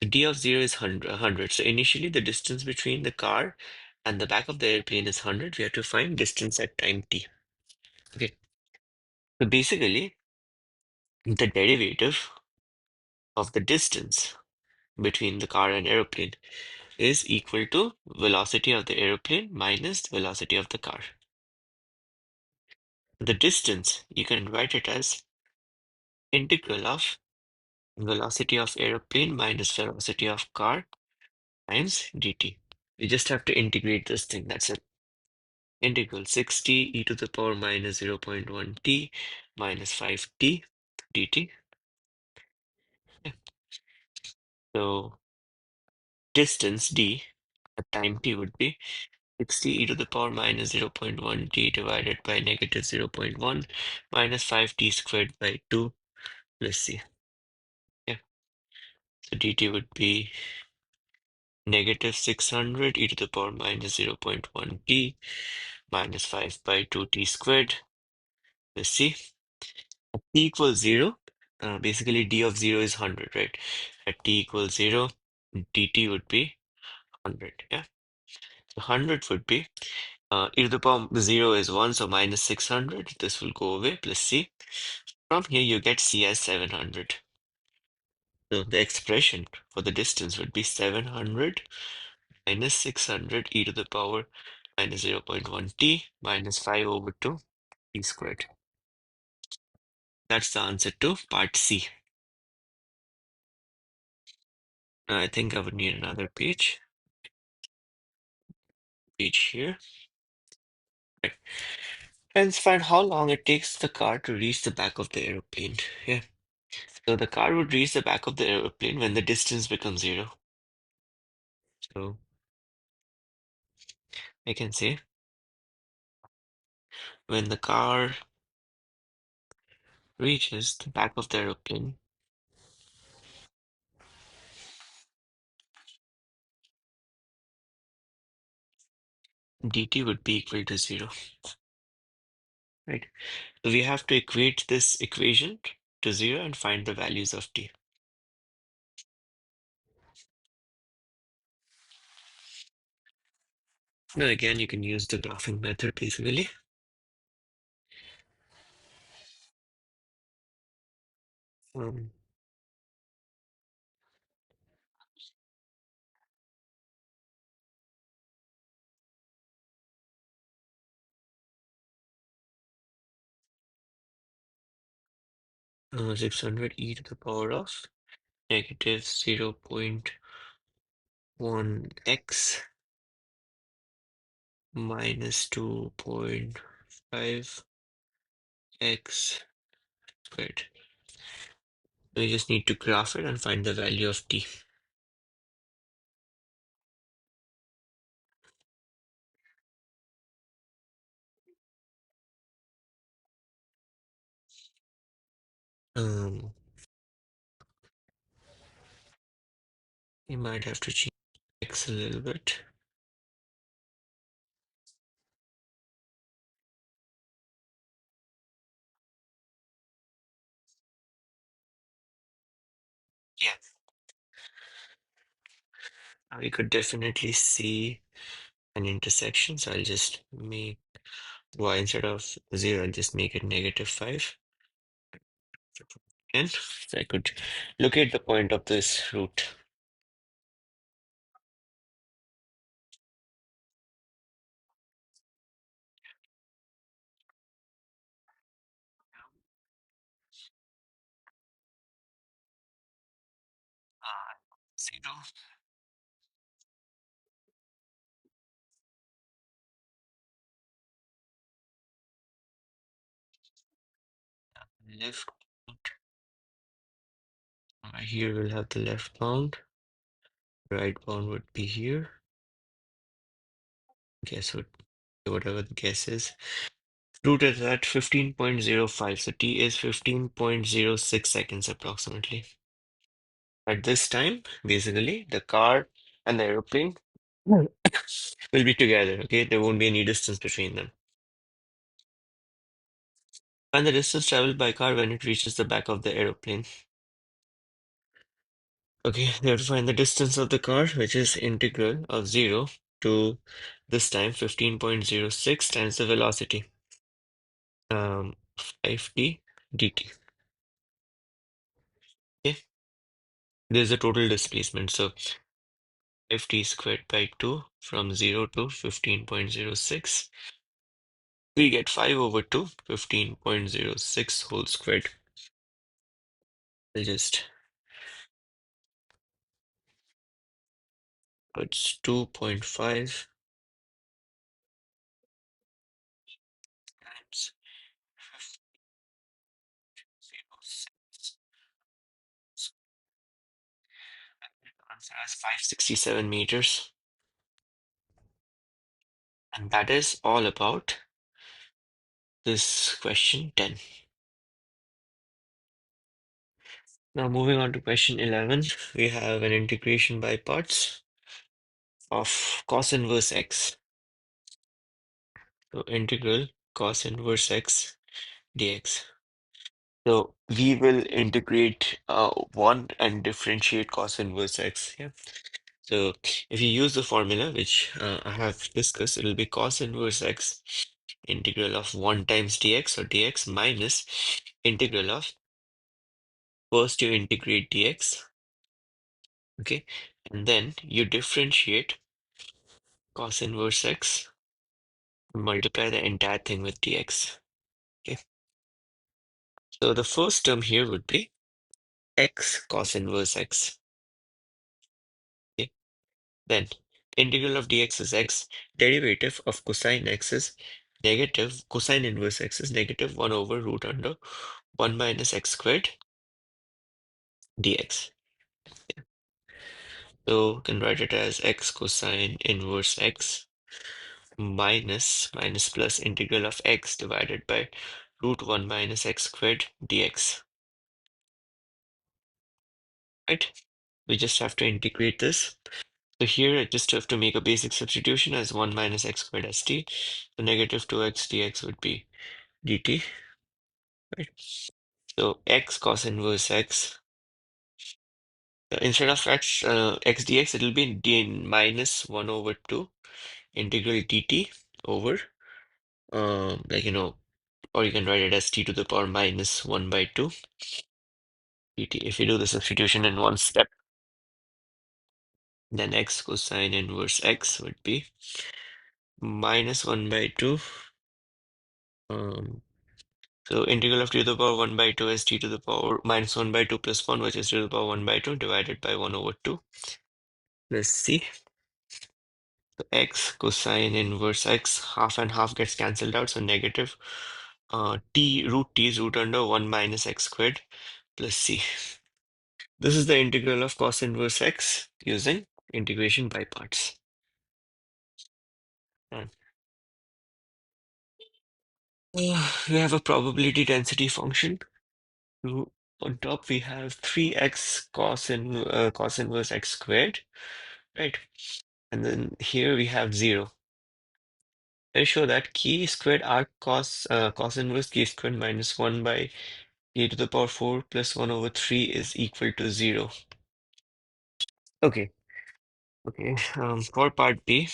So d of 0 is 100. So initially the distance between the car and the back of the airplane is 100. We have to find distance at time t. Okay. So basically, the derivative of the distance between the car and airplane is equal to velocity of the airplane minus the velocity of the car. The distance, you can write it as integral of velocity of airplane minus velocity of car times dt. We just have to integrate this thing, that's it. Integral 60 e to the power minus 0.1 t minus 5t dt. Yeah. So distance d at time t would be 60 e to the power minus 0.1 t divided by negative 0.1 minus 5t squared by 2 plus c. Yeah. So dt would be negative 600 e to the power minus 0.1 t minus 5 by 2t squared. Let's see. At t equals 0, basically d of 0 is 100, right? At t equals 0, dt would be 100, yeah? So 100 would be, e to the power 0 is 1, so minus 600. This will go away, plus c. From here, you get c as 700. So the expression for the distance would be 700 minus 600 e to the power minus 0.1 t minus 5 over 2 t squared. That's the answer to part C. Now I think I would need another page. Page here. Right. Let's find how long it takes the car to reach the back of the airplane. Yeah. So the car would reach the back of the airplane when the distance becomes 0. So I can say when the car reaches the back of the airplane, dt would be equal to 0. right? So we have to equate this equation to 0 and find the values of t. Now again, you can use the graphing method basically. 600 e to the power of negative 0.1x minus 2.5x squared. We just need to graph it and find the value of t. Um, you might have to change x a little bit. Yeah, we could definitely see an intersection. So I'll just make y instead of 0, I'll just make it negative 5. And so I could locate the point of this root. Uh, 0. Left. Here we'll have the left bound. Right bound would be here. Guess what? Whatever the guess is. Root is at 15.05. So t is 15.06 seconds approximately. At this time, basically, the car and the aeroplane will be together. Okay, there won't be any distance between them. And the distance traveled by car when it reaches the back of the aeroplane. Okay, we have to find the distance of the car, which is integral of 0 to this time 15.06 times the velocity. 5t dt. Okay, there's a total displacement. So 5t squared by 2 from 0 to 15.06. We get 5 over 2, 15.06 whole squared. I'll just, it's 2.5 times 15.06. Answer as 567 meters. And that is all about this question 10. Now moving on to question 11, we have an integration by parts of cos inverse x. So integral cos inverse x dx. So we will integrate 1 and differentiate cos inverse x. Yeah. So if you use the formula, which I have discussed, it will be cos inverse x integral of 1 times dx or dx minus integral of first you integrate dx, okay, and then you differentiate cos inverse x, multiply the entire thing with dx. Okay, so the first term here would be x cos inverse x. Okay, then integral of dx is x, derivative of cosine x is negative, cosine inverse x is negative 1 over root under 1 minus x squared dx. So can write it as x cosine inverse x minus plus integral of x divided by root 1 minus x squared dx. Right? We just have to integrate this. So here I just have to make a basic substitution as 1 minus x squared st. So negative 2x dx would be dt, right? So x cos inverse x, instead of x dx, it'll be d minus 1 over 2 integral dt over, like, or you can write it as t to the power minus 1 by 2 dt. If you do the substitution in one step, then x cosine inverse x would be minus 1 by 2. So integral of t to the power 1 by 2 is t to the power minus 1 by 2 plus 1, which is t to the power 1 by 2 divided by 1 over 2 plus c. So x cosine inverse x, half and half gets cancelled out, so negative t is root under 1 minus x squared plus c. This is the integral of cos inverse x using integration by parts. And we have a probability density function. On top we have 3x cos inverse x squared, right? And then here we have 0. I show that k squared arc cos inverse k squared minus 1 by k to the power 4 plus 1 over 3 is equal to 0. Okay. For part B,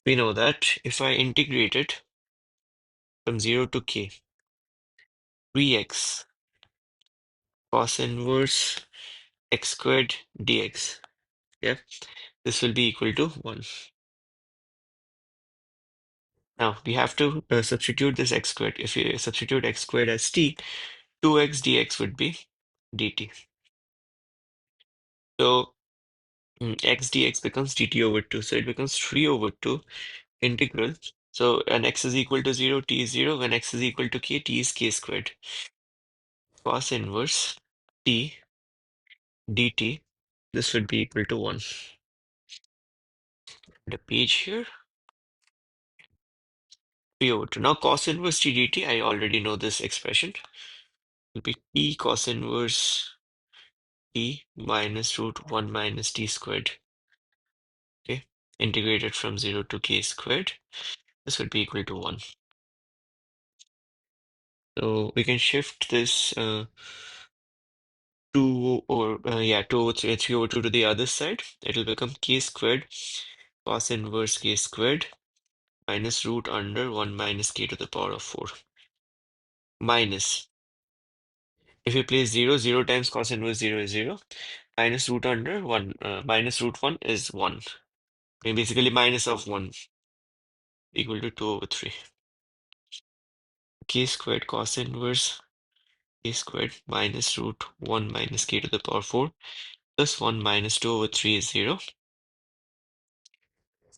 we know that if I integrate it from 0 to k, 3x cos inverse x squared dx, yeah, this will be equal to 1. Now we have to substitute this x squared. If you substitute x squared as t, 2x dx would be dt. So x dx becomes dt over 2. So it becomes 3 over 2 integral. So when x is equal to 0, t is 0. When x is equal to k, t is k squared. Cos inverse t dt, this would be equal to 1. The page here, 3 over 2. Now cos inverse t dt, I already know this expression. It will be t cos inverse t minus root 1 minus t squared. Okay, integrated from 0 to k squared. This would be equal to 1. So we can shift this 2 over 2 over 3, 3 over 2 to the other side. It will become k squared cos inverse k squared minus root under 1 minus k to the power of 4 minus, if you place 0, 0 times cos inverse 0 is 0, minus root under 1, minus root 1 is 1. And basically minus of 1 equal to 2 over 3. K squared cos inverse k squared minus root 1 minus k to the power 4 plus 1 minus 2 over 3 is 0.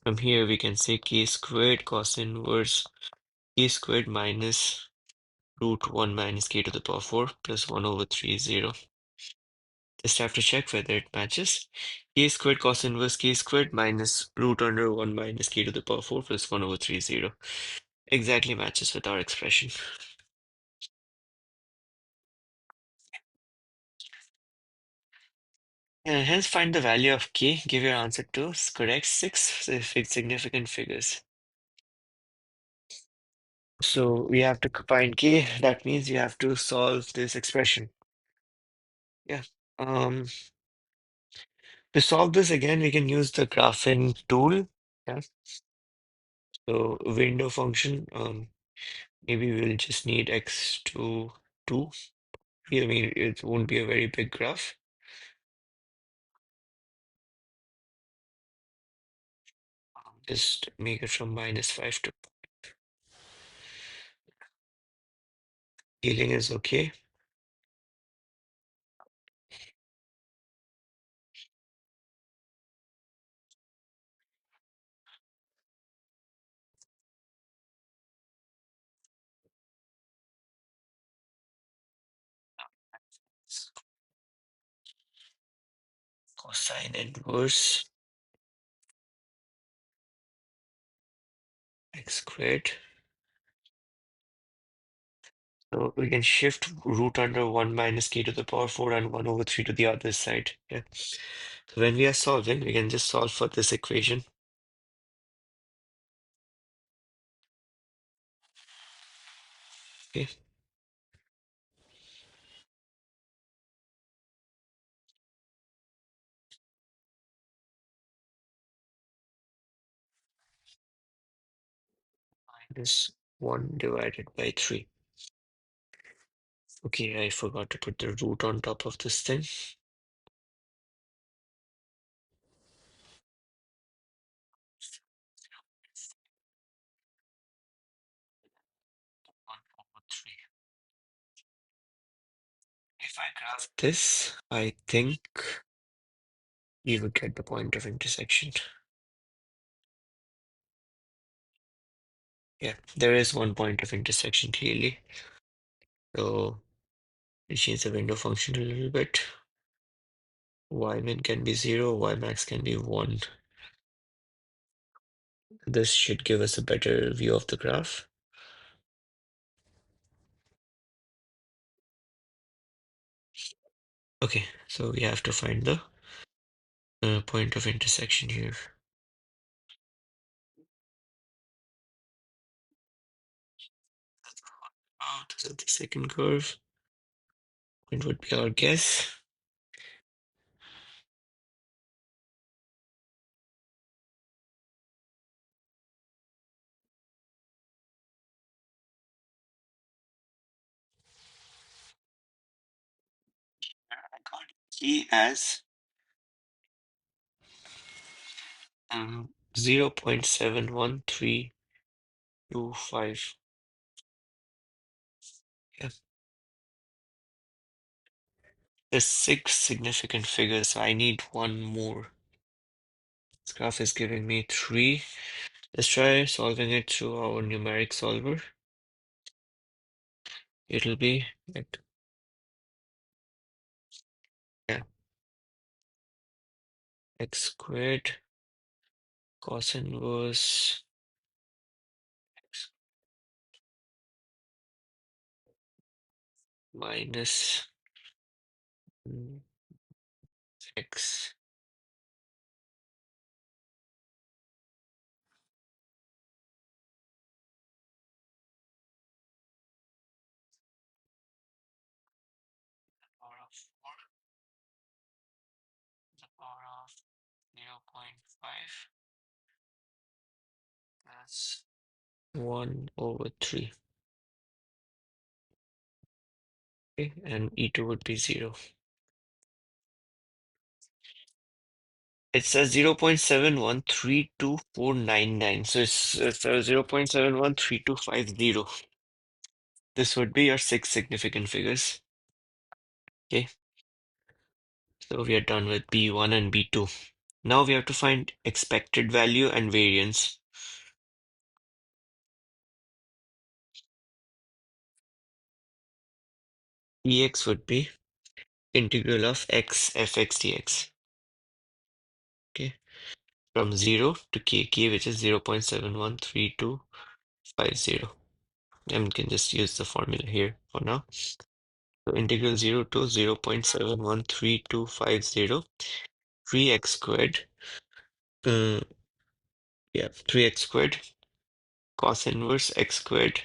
From here we can say k squared cos inverse k squared minus root 1 minus k to the power 4 plus 1 over 3 is 0. Just have to check whether it matches. K squared cos inverse k squared minus root under 1 minus k to the power 4 plus 1 over 3 is 0. Exactly matches with our expression. And hence find the value of k, give your answer to correct 6 significant figures. So we have to find k, that means you have to solve this expression. Yeah. To solve this again, we can use the graphing tool. Yeah. So window function, maybe we'll just need x to 2. I mean, it won't be a very big graph. Just make it from -5 to scaling is okay. Cosine inverse x squared. So we can shift root under 1 minus k to the power 4 and 1 over 3 to the other side. Yeah. So when we are solving, we can just solve for this equation. Okay. Minus 1 divided by 3. Okay, I forgot to put the root on top of this thing. One over 3. If I graph this, I think you would get the point of intersection. Yeah, there is one point of intersection clearly. So we change the window function a little bit. Y min can be 0, Y max can be 1. This should give us a better view of the graph. Okay, so we have to find the point of intersection here. This is the second curve. It would be our guess. I got key as 0.71325. Yeah, there's 6 significant figures, so I need one more. This graph is giving me 3. Let's try solving it through our numeric solver. It'll be like, yeah, x squared cos inverse x minus x power of 4 to the power of 0.5 plus 1 over 3. Okay, and E2 would be 0. It says 0.7132499. So it's 0.71325. This would be your 6 significant figures. Okay, so we are done with B1 and B2. Now we have to find expected value and variance. Ex would be integral of x fx dx. Okay, from 0 to k, which is 0.71325. And we can just use the formula here for now. So integral 0 to 0.71325, 3x squared, uh, 3x squared cos inverse x squared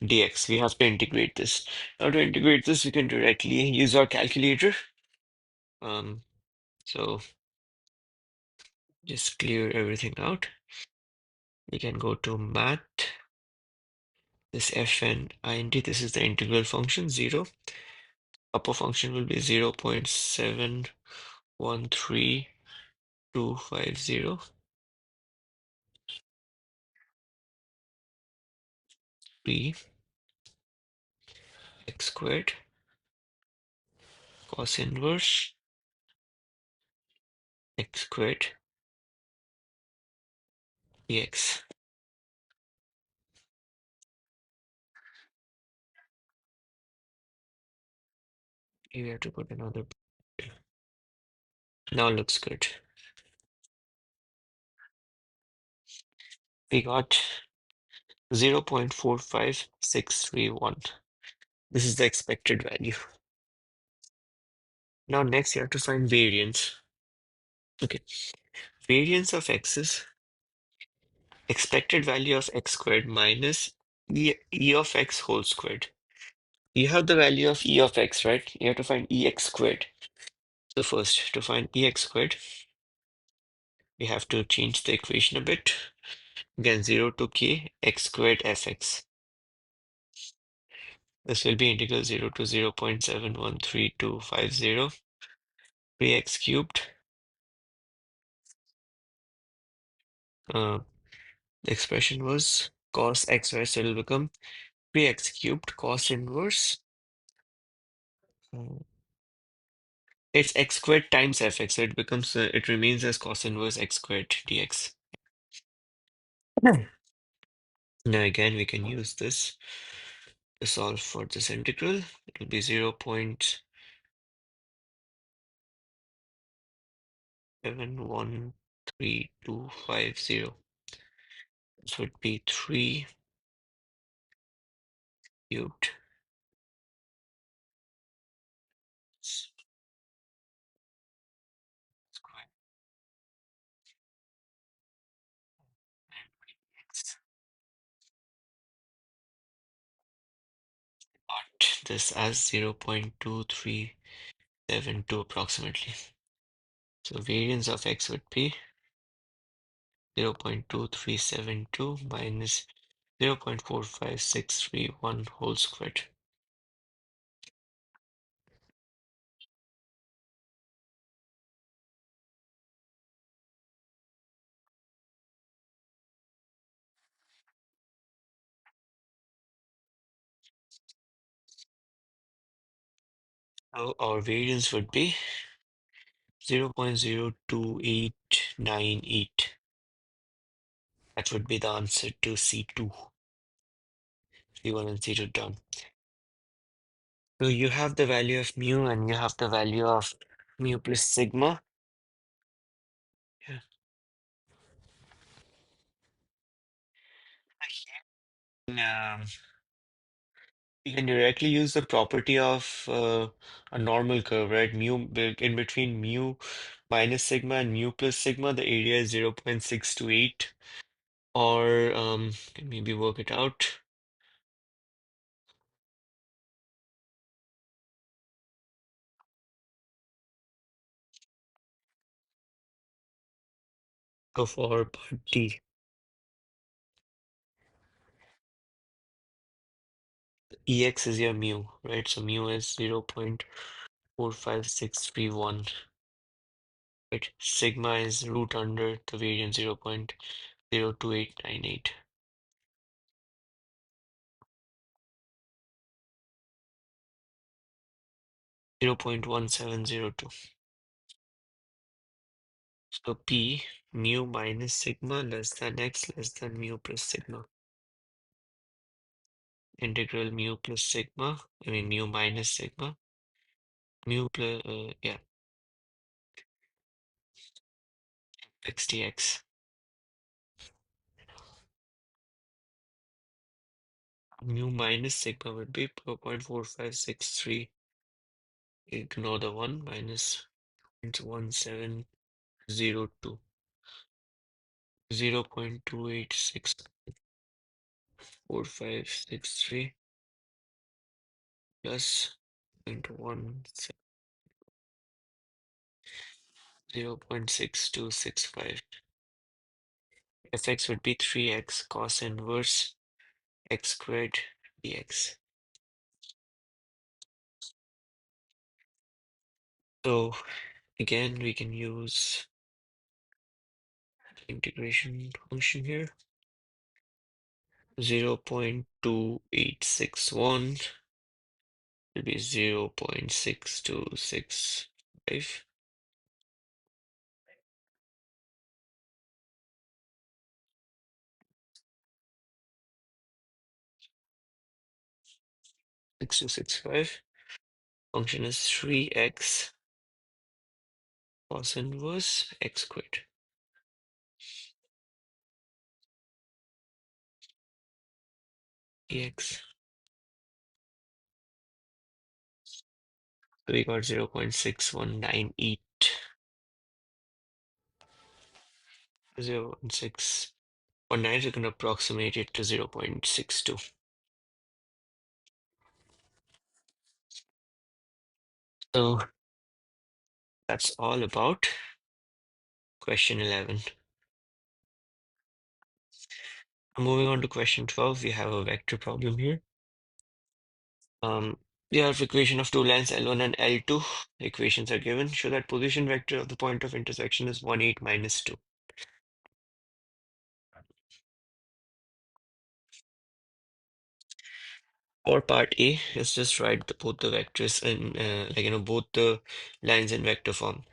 dx. We have to integrate this. Now to integrate this, we can directly use our calculator. So just clear everything out. We can go to math. This fn int, this is the integral function 0. Upper function will be 0.713250. 3 x squared cos inverse x squared dx. We have to put another. Now looks good. We got 0.45631. This is the expected value. Now next you have to find variance. Okay, variance of x is expected value of x squared minus E of x whole squared. You have the value of E of x, right? You have to find EX squared. So first, to find EX squared, we have to change the equation a bit. Again, 0 to k x squared fx. This will be integral 0 to 0.713250 3x cubed. The expression was cos xy, so it will become 3x cubed cos inverse. It's x squared times fx, so it becomes it remains as cos inverse x squared dx. Hmm. Now again, we can use this to solve for this integral. It will be 0.713250. This would be 3 cubed squared x. Got this as 0.2372 approximately. So variance of x would be 0.2372 minus 0.45631 whole squared. So our variance would be 0.02898. That would be the answer to C2. C1 and C2 done. So you have the value of mu and you have the value of mu plus sigma. Yeah. You can directly use the property of a normal curve, right? In between mu minus sigma and mu plus sigma, the area is 0.628. Or can maybe work it out. Go for part D. Ex is your mu, right? So mu is 0.45631. Right? Sigma is root under the variance 0.02898. 0.1702. So P mu minus sigma less than x less than mu plus sigma. Integral mu plus sigma, mu minus sigma, mu plus, yeah, x dx. Mu minus sigma would be 0.4563. Ignore the 1 minus 0.1702. 0.286456 plus 0.6265. Fx would be 3x cos inverse x squared dx. So again, we can use the integration function here. 0.2861 will be 0.6265. 6265. Function is 3x cos inverse x squared. Dx. So we got 0.6198. 0.619, we can approximate it to 0.62. So that's all about question 11. Moving on to question 12, we have a vector problem here. We have equation of two lines L1 and L2. The equations are given. Show that position vector of the point of intersection is 1, 8, minus 2. For part A, let's just write both the vectors in, both the lines in vector form.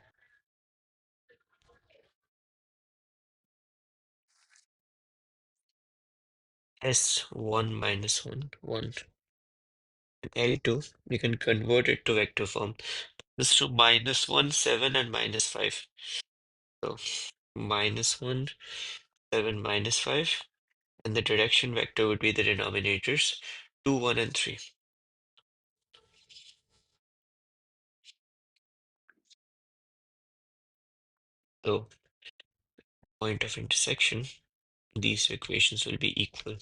S1 minus 1, 1. And L2, we can convert it to vector form. This to minus 1, 7, and minus 5. So minus 1, 7, minus 5. And the direction vector would be the denominators, 2, 1, and 3. So point of intersection, these equations will be equal.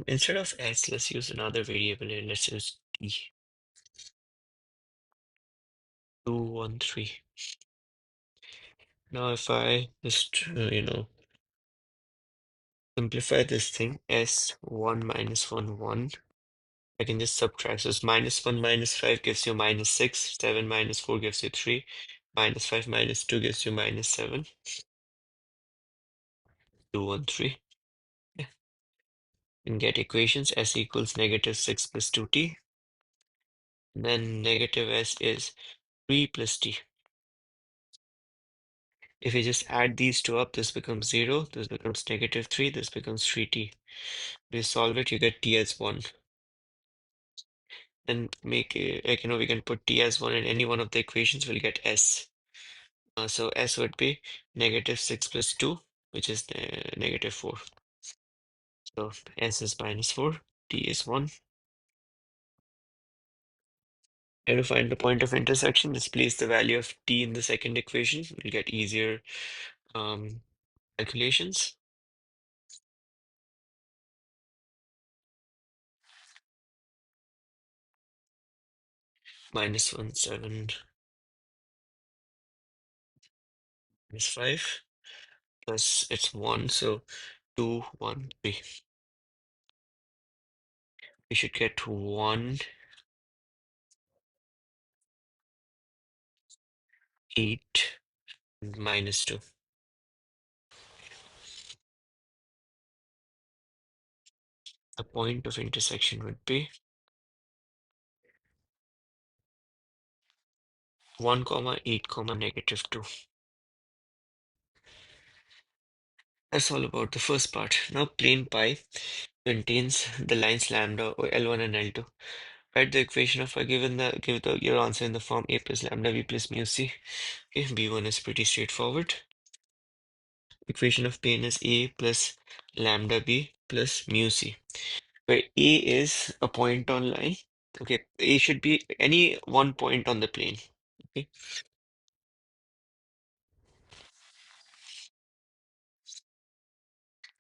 Instead of s, let's use another variable here. Let's use t. 2, 1, 3. Now if I just, simplify this thing, s1 minus 1, 1. I can just subtract. So it's minus 1 minus 5 gives you minus 6. 7 minus 4 gives you 3. Minus 5 minus 2 gives you minus 7. 2, 1, 3. Yeah. And get equations. S equals negative 6 plus 2t. Then negative s is 3 plus t. If you just add these two up, this becomes 0. This becomes negative 3. This becomes 3t. If you solve it, you get t as 1. Then make we can put t as 1 in any one of the equations. We'll get s. So s would be negative 6 plus 2, which is negative 4. So s is minus 4, t is 1. And to find the point of intersection, just place the value of t in the second equation. We'll get easier calculations. Minus 1, 7, minus 5, plus it's 1, so 2, 1, 3. We should get 1, 8, and minus 2. The point of intersection would be 1, comma 8, comma negative 2. That's all about the first part. Now plane pi contains the lines lambda or L1 and L2. Write the equation of your answer in the form a plus lambda b plus mu c. Okay, b1 is pretty straightforward. Equation of plane is a plus lambda b plus mu c, where a is a point on line. Okay, a should be any one point on the plane. Okay,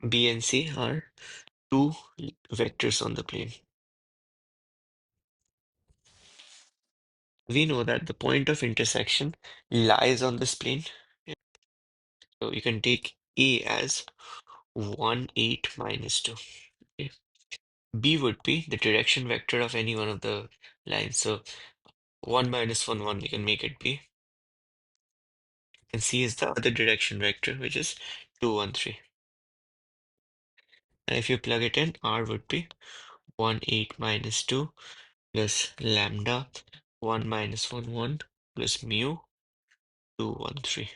b and c are two vectors on the plane. We know that the point of intersection lies on this plane. So you can take A as 1, 8, minus 2. Okay. B would be the direction vector of any one of the lines. So 1 minus 1, 1, we can make it B. And C is the other direction vector, which is 2, 1, 3. And if you plug it in, R would be 1, 8, minus 2 plus lambda 1 minus 1, 1 plus mu 2, 1, 3.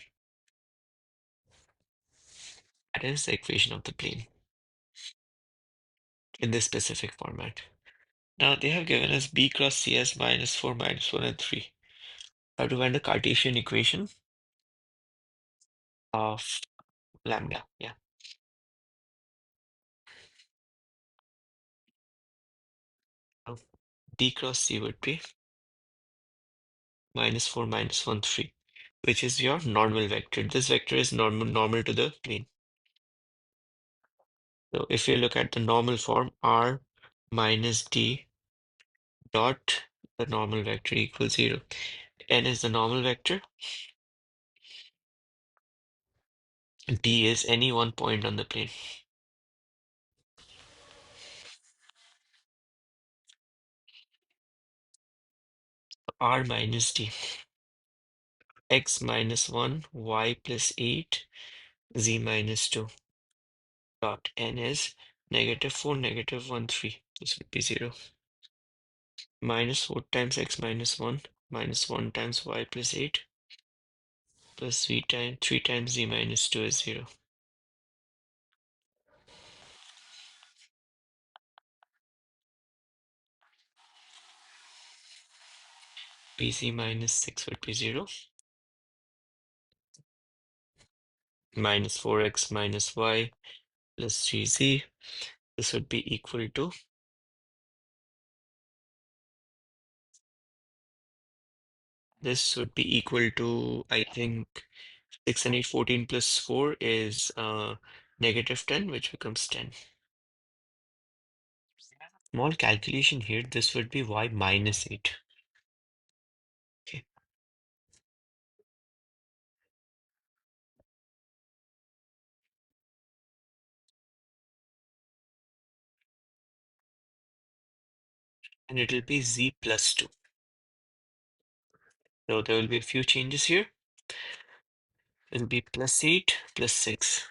That is the equation of the plane in this specific format. Now they have given us B cross C as minus 4, minus 1, and 3. How to find the Cartesian equation of lambda? Yeah. B cross C would be -4, -1, 3, which is your normal vector. This vector is normal to the plane. So if you look at the normal form, R minus D dot the normal vector equals 0. N is the normal vector. D is any one point on the plane. R minus D. X minus 1, Y plus 8, Z minus 2. Dot N is -4, -1, 3. This would be 0. -4 times X minus 1, -1 times Y plus 8, plus 3 times Z minus 2 is 0. BZ minus 6 would be 0. -4X minus Y plus 3Z. This would be equal to, I think, 6 and 8, 14 plus 4 is -10, which becomes 10. Small calculation here, this would be Y minus 8. Okay. And it will be Z plus 2. So there will be a few changes here. It will be plus 8 plus 6.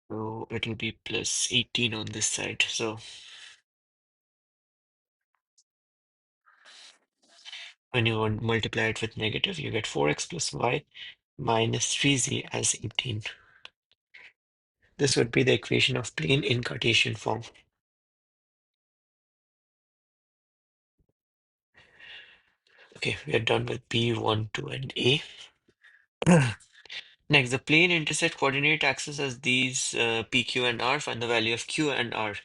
So it will be plus 18 on this side. So when you multiply it with negative, you get 4x plus y minus 3z as 18. This would be the equation of plane in Cartesian form. Okay, we are done with B, 1, 2, and A. Next, the plane intersect coordinate axes as these P, Q, and R. Find the value of Q and R.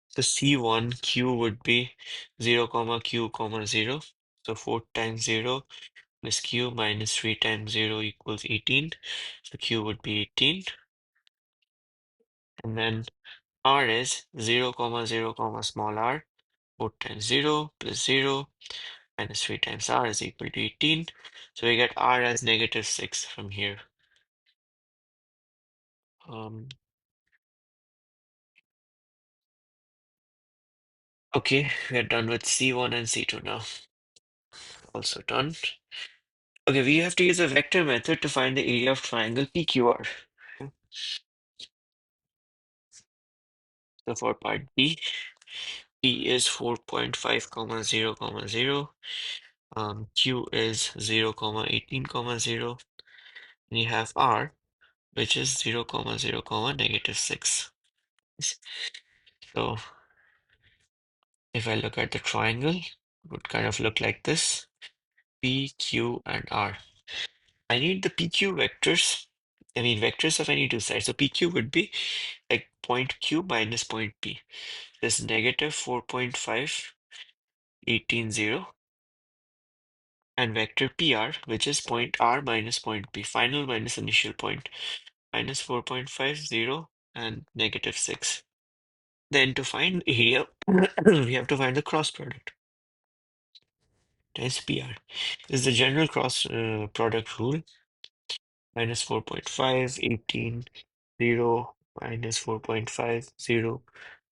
So C1, Q would be 0, Q, 0. So 4 times 0 plus Q minus 3 times 0 equals 18. So Q would be 18. And then R is 0, 0, small r. 4 times 0 plus 0 minus 3 times r is equal to 18. So we get r as -6 from here. Okay, we are done with C1 and C2 now. Also done. Okay, we have to use a vector method to find the area of triangle PQR. So for part B, P is 4.5, 0, 0. Q is 0, 18, 0. And you have R, which is 0, 0, -6. So if I look at the triangle, it would kind of look like this: P, Q, and R. I need the PQ vectors. I mean vectors of any two sides. So PQ would be like point Q minus point P. This -4.5, 18, 0. And vector PR, which is point R minus point P, final minus initial point, -4.5, 0, and -6. Then to find area, we have to find the cross product. Times PR. This is the general cross product rule. -4.5, 18, 0, -4.5, 0,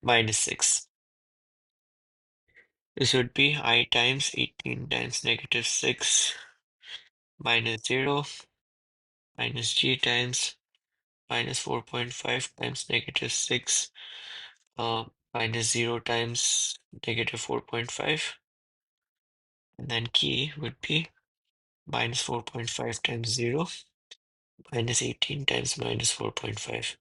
-6. This would be I times 18 times -6 minus 0 minus G times -4.5 times -6 minus 0 times -4.5. And then K would be -4.5 times 0 minus 18 times -4.5.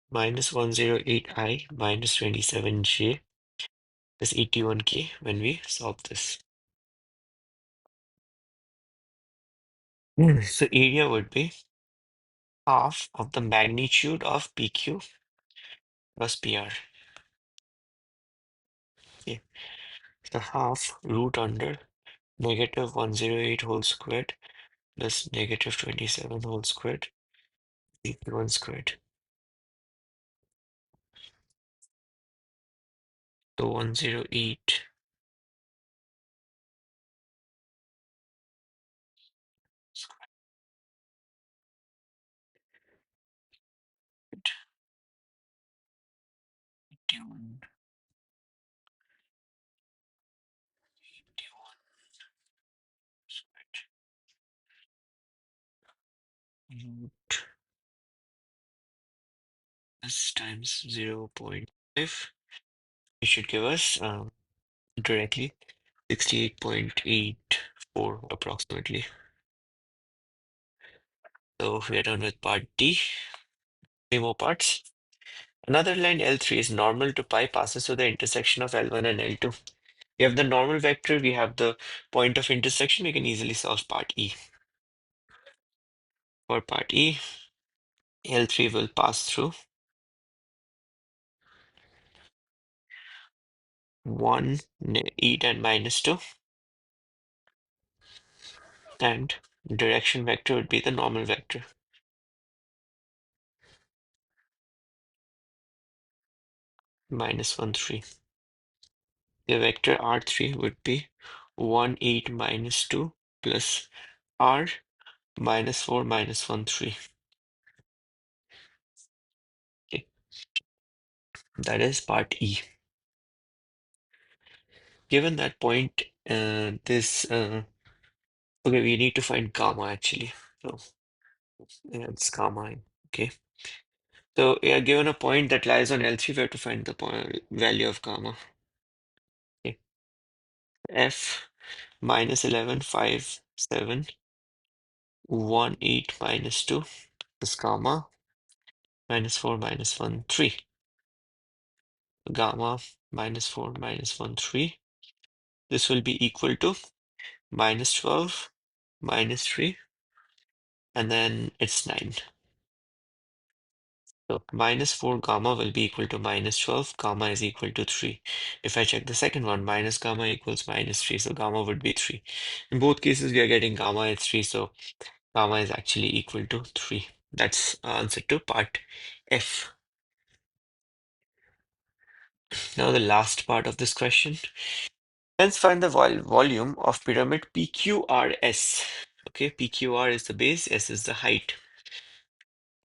-108I minus 27J is 81K when we solve this. So area would be half of the magnitude of PQ plus PR. Okay. So half root under negative 108 whole squared plus negative 27 whole squared equal 1 squared. So 108 squared 81 squared root this times 0.5. It should give us directly 68.84 approximately. So we are done with part D. Three more parts. Another line L3 is normal to pi passes through the intersection of L1 and L2. We have the normal vector, we have the point of intersection, we can easily solve part E. For part E, L3 will pass through 1, e and minus 2, and direction vector would be the normal vector. Minus 1, 3. The vector R3 would be 1, 8, minus 2 plus R minus 4, minus 1, 3. Okay. That is part E. Given that point, okay, we need to find gamma actually. So yeah, it's gamma. Okay. So yeah, given a point that lies on L3, we have to find the value of gamma. Okay. F minus 11, 5, 7, 1, 8, minus 2 is gamma, minus 4, minus 1, 3. Gamma minus 4, minus 1, 3. This will be equal to minus 12, minus 3, and then it's 9. So minus 4 gamma will be equal to minus 12, gamma is equal to 3. If I check the second one, minus gamma equals minus 3, so gamma would be 3. In both cases, we are getting gamma is 3, so gamma is actually equal to 3. That's answer to part F. Now the last part of this question. Let's find the volume of pyramid PQRS. Okay, PQR is the base, S is the height.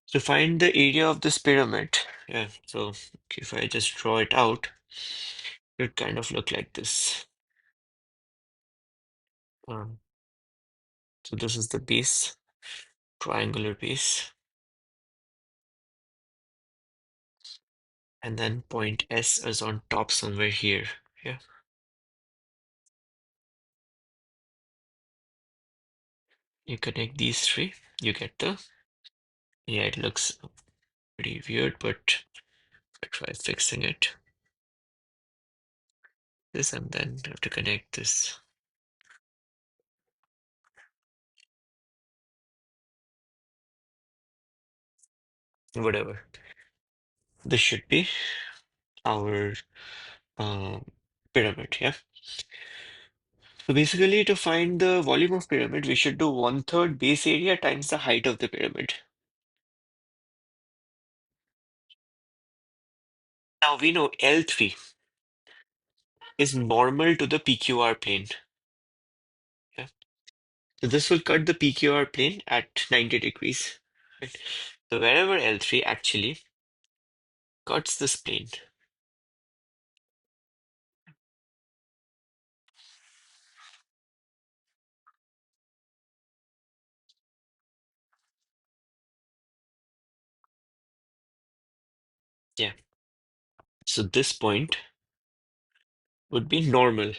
To find the area of this pyramid, yeah, so okay, if I just draw it out, it would kind of look like this. Um, so this is the base, triangular base, and then point S is on top somewhere here. Yeah, you connect these three, you get the, yeah, it looks pretty weird, but I try fixing it. This, and then I have to connect this. Whatever. This should be our pyramid, yeah. So basically, to find the volume of pyramid, we should do 1/3 base area times the height of the pyramid. Now we know L3 is normal to the PQR plane. Yeah. So this will cut the PQR plane at 90 degrees. Right? So wherever L3 actually cuts this plane, yeah. So this point would be normal.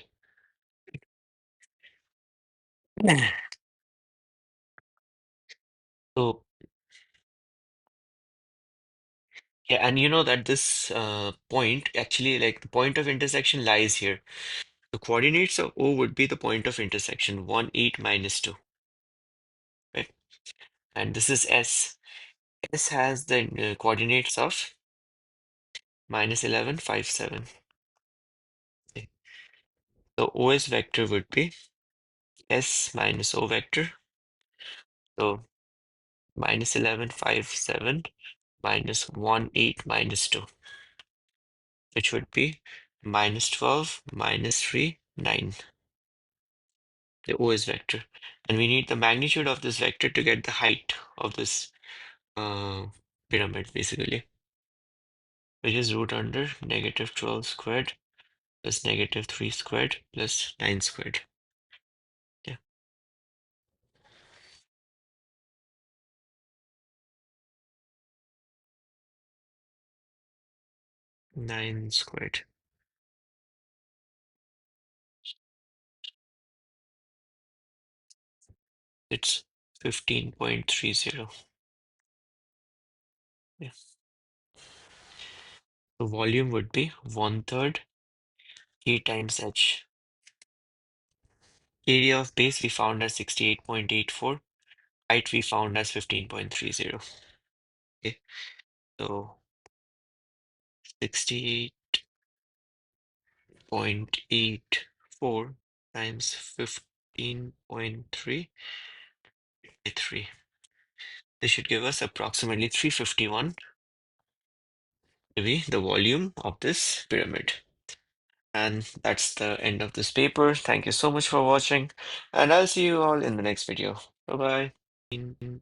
So yeah, and you know that this point actually, like the point of intersection lies here. The coordinates of O would be the point of intersection 1, 8, minus 2. Right? And this is S. S has the coordinates of -11, 5, 7. Okay. So OS vector would be S minus O vector. So -11, 5, 7 minus 1, 8 minus 2, which would be -12, -3, 9, the OS vector. And we need the magnitude of this vector to get the height of this uh, pyramid, basically, which is root under -12 squared plus -3 squared plus 9 squared. Yeah, 9 squared. It's 15.30. Yeah. The volume would be 1/3 E times H. Area of base we found as 68.84. Height we found as 15.30. Okay, so 68.84 times 15.3 by 3. This should give us approximately 351 to be the volume of this pyramid. And that's the end of this paper. Thank you so much for watching, and I'll see you all in the next video. Bye bye.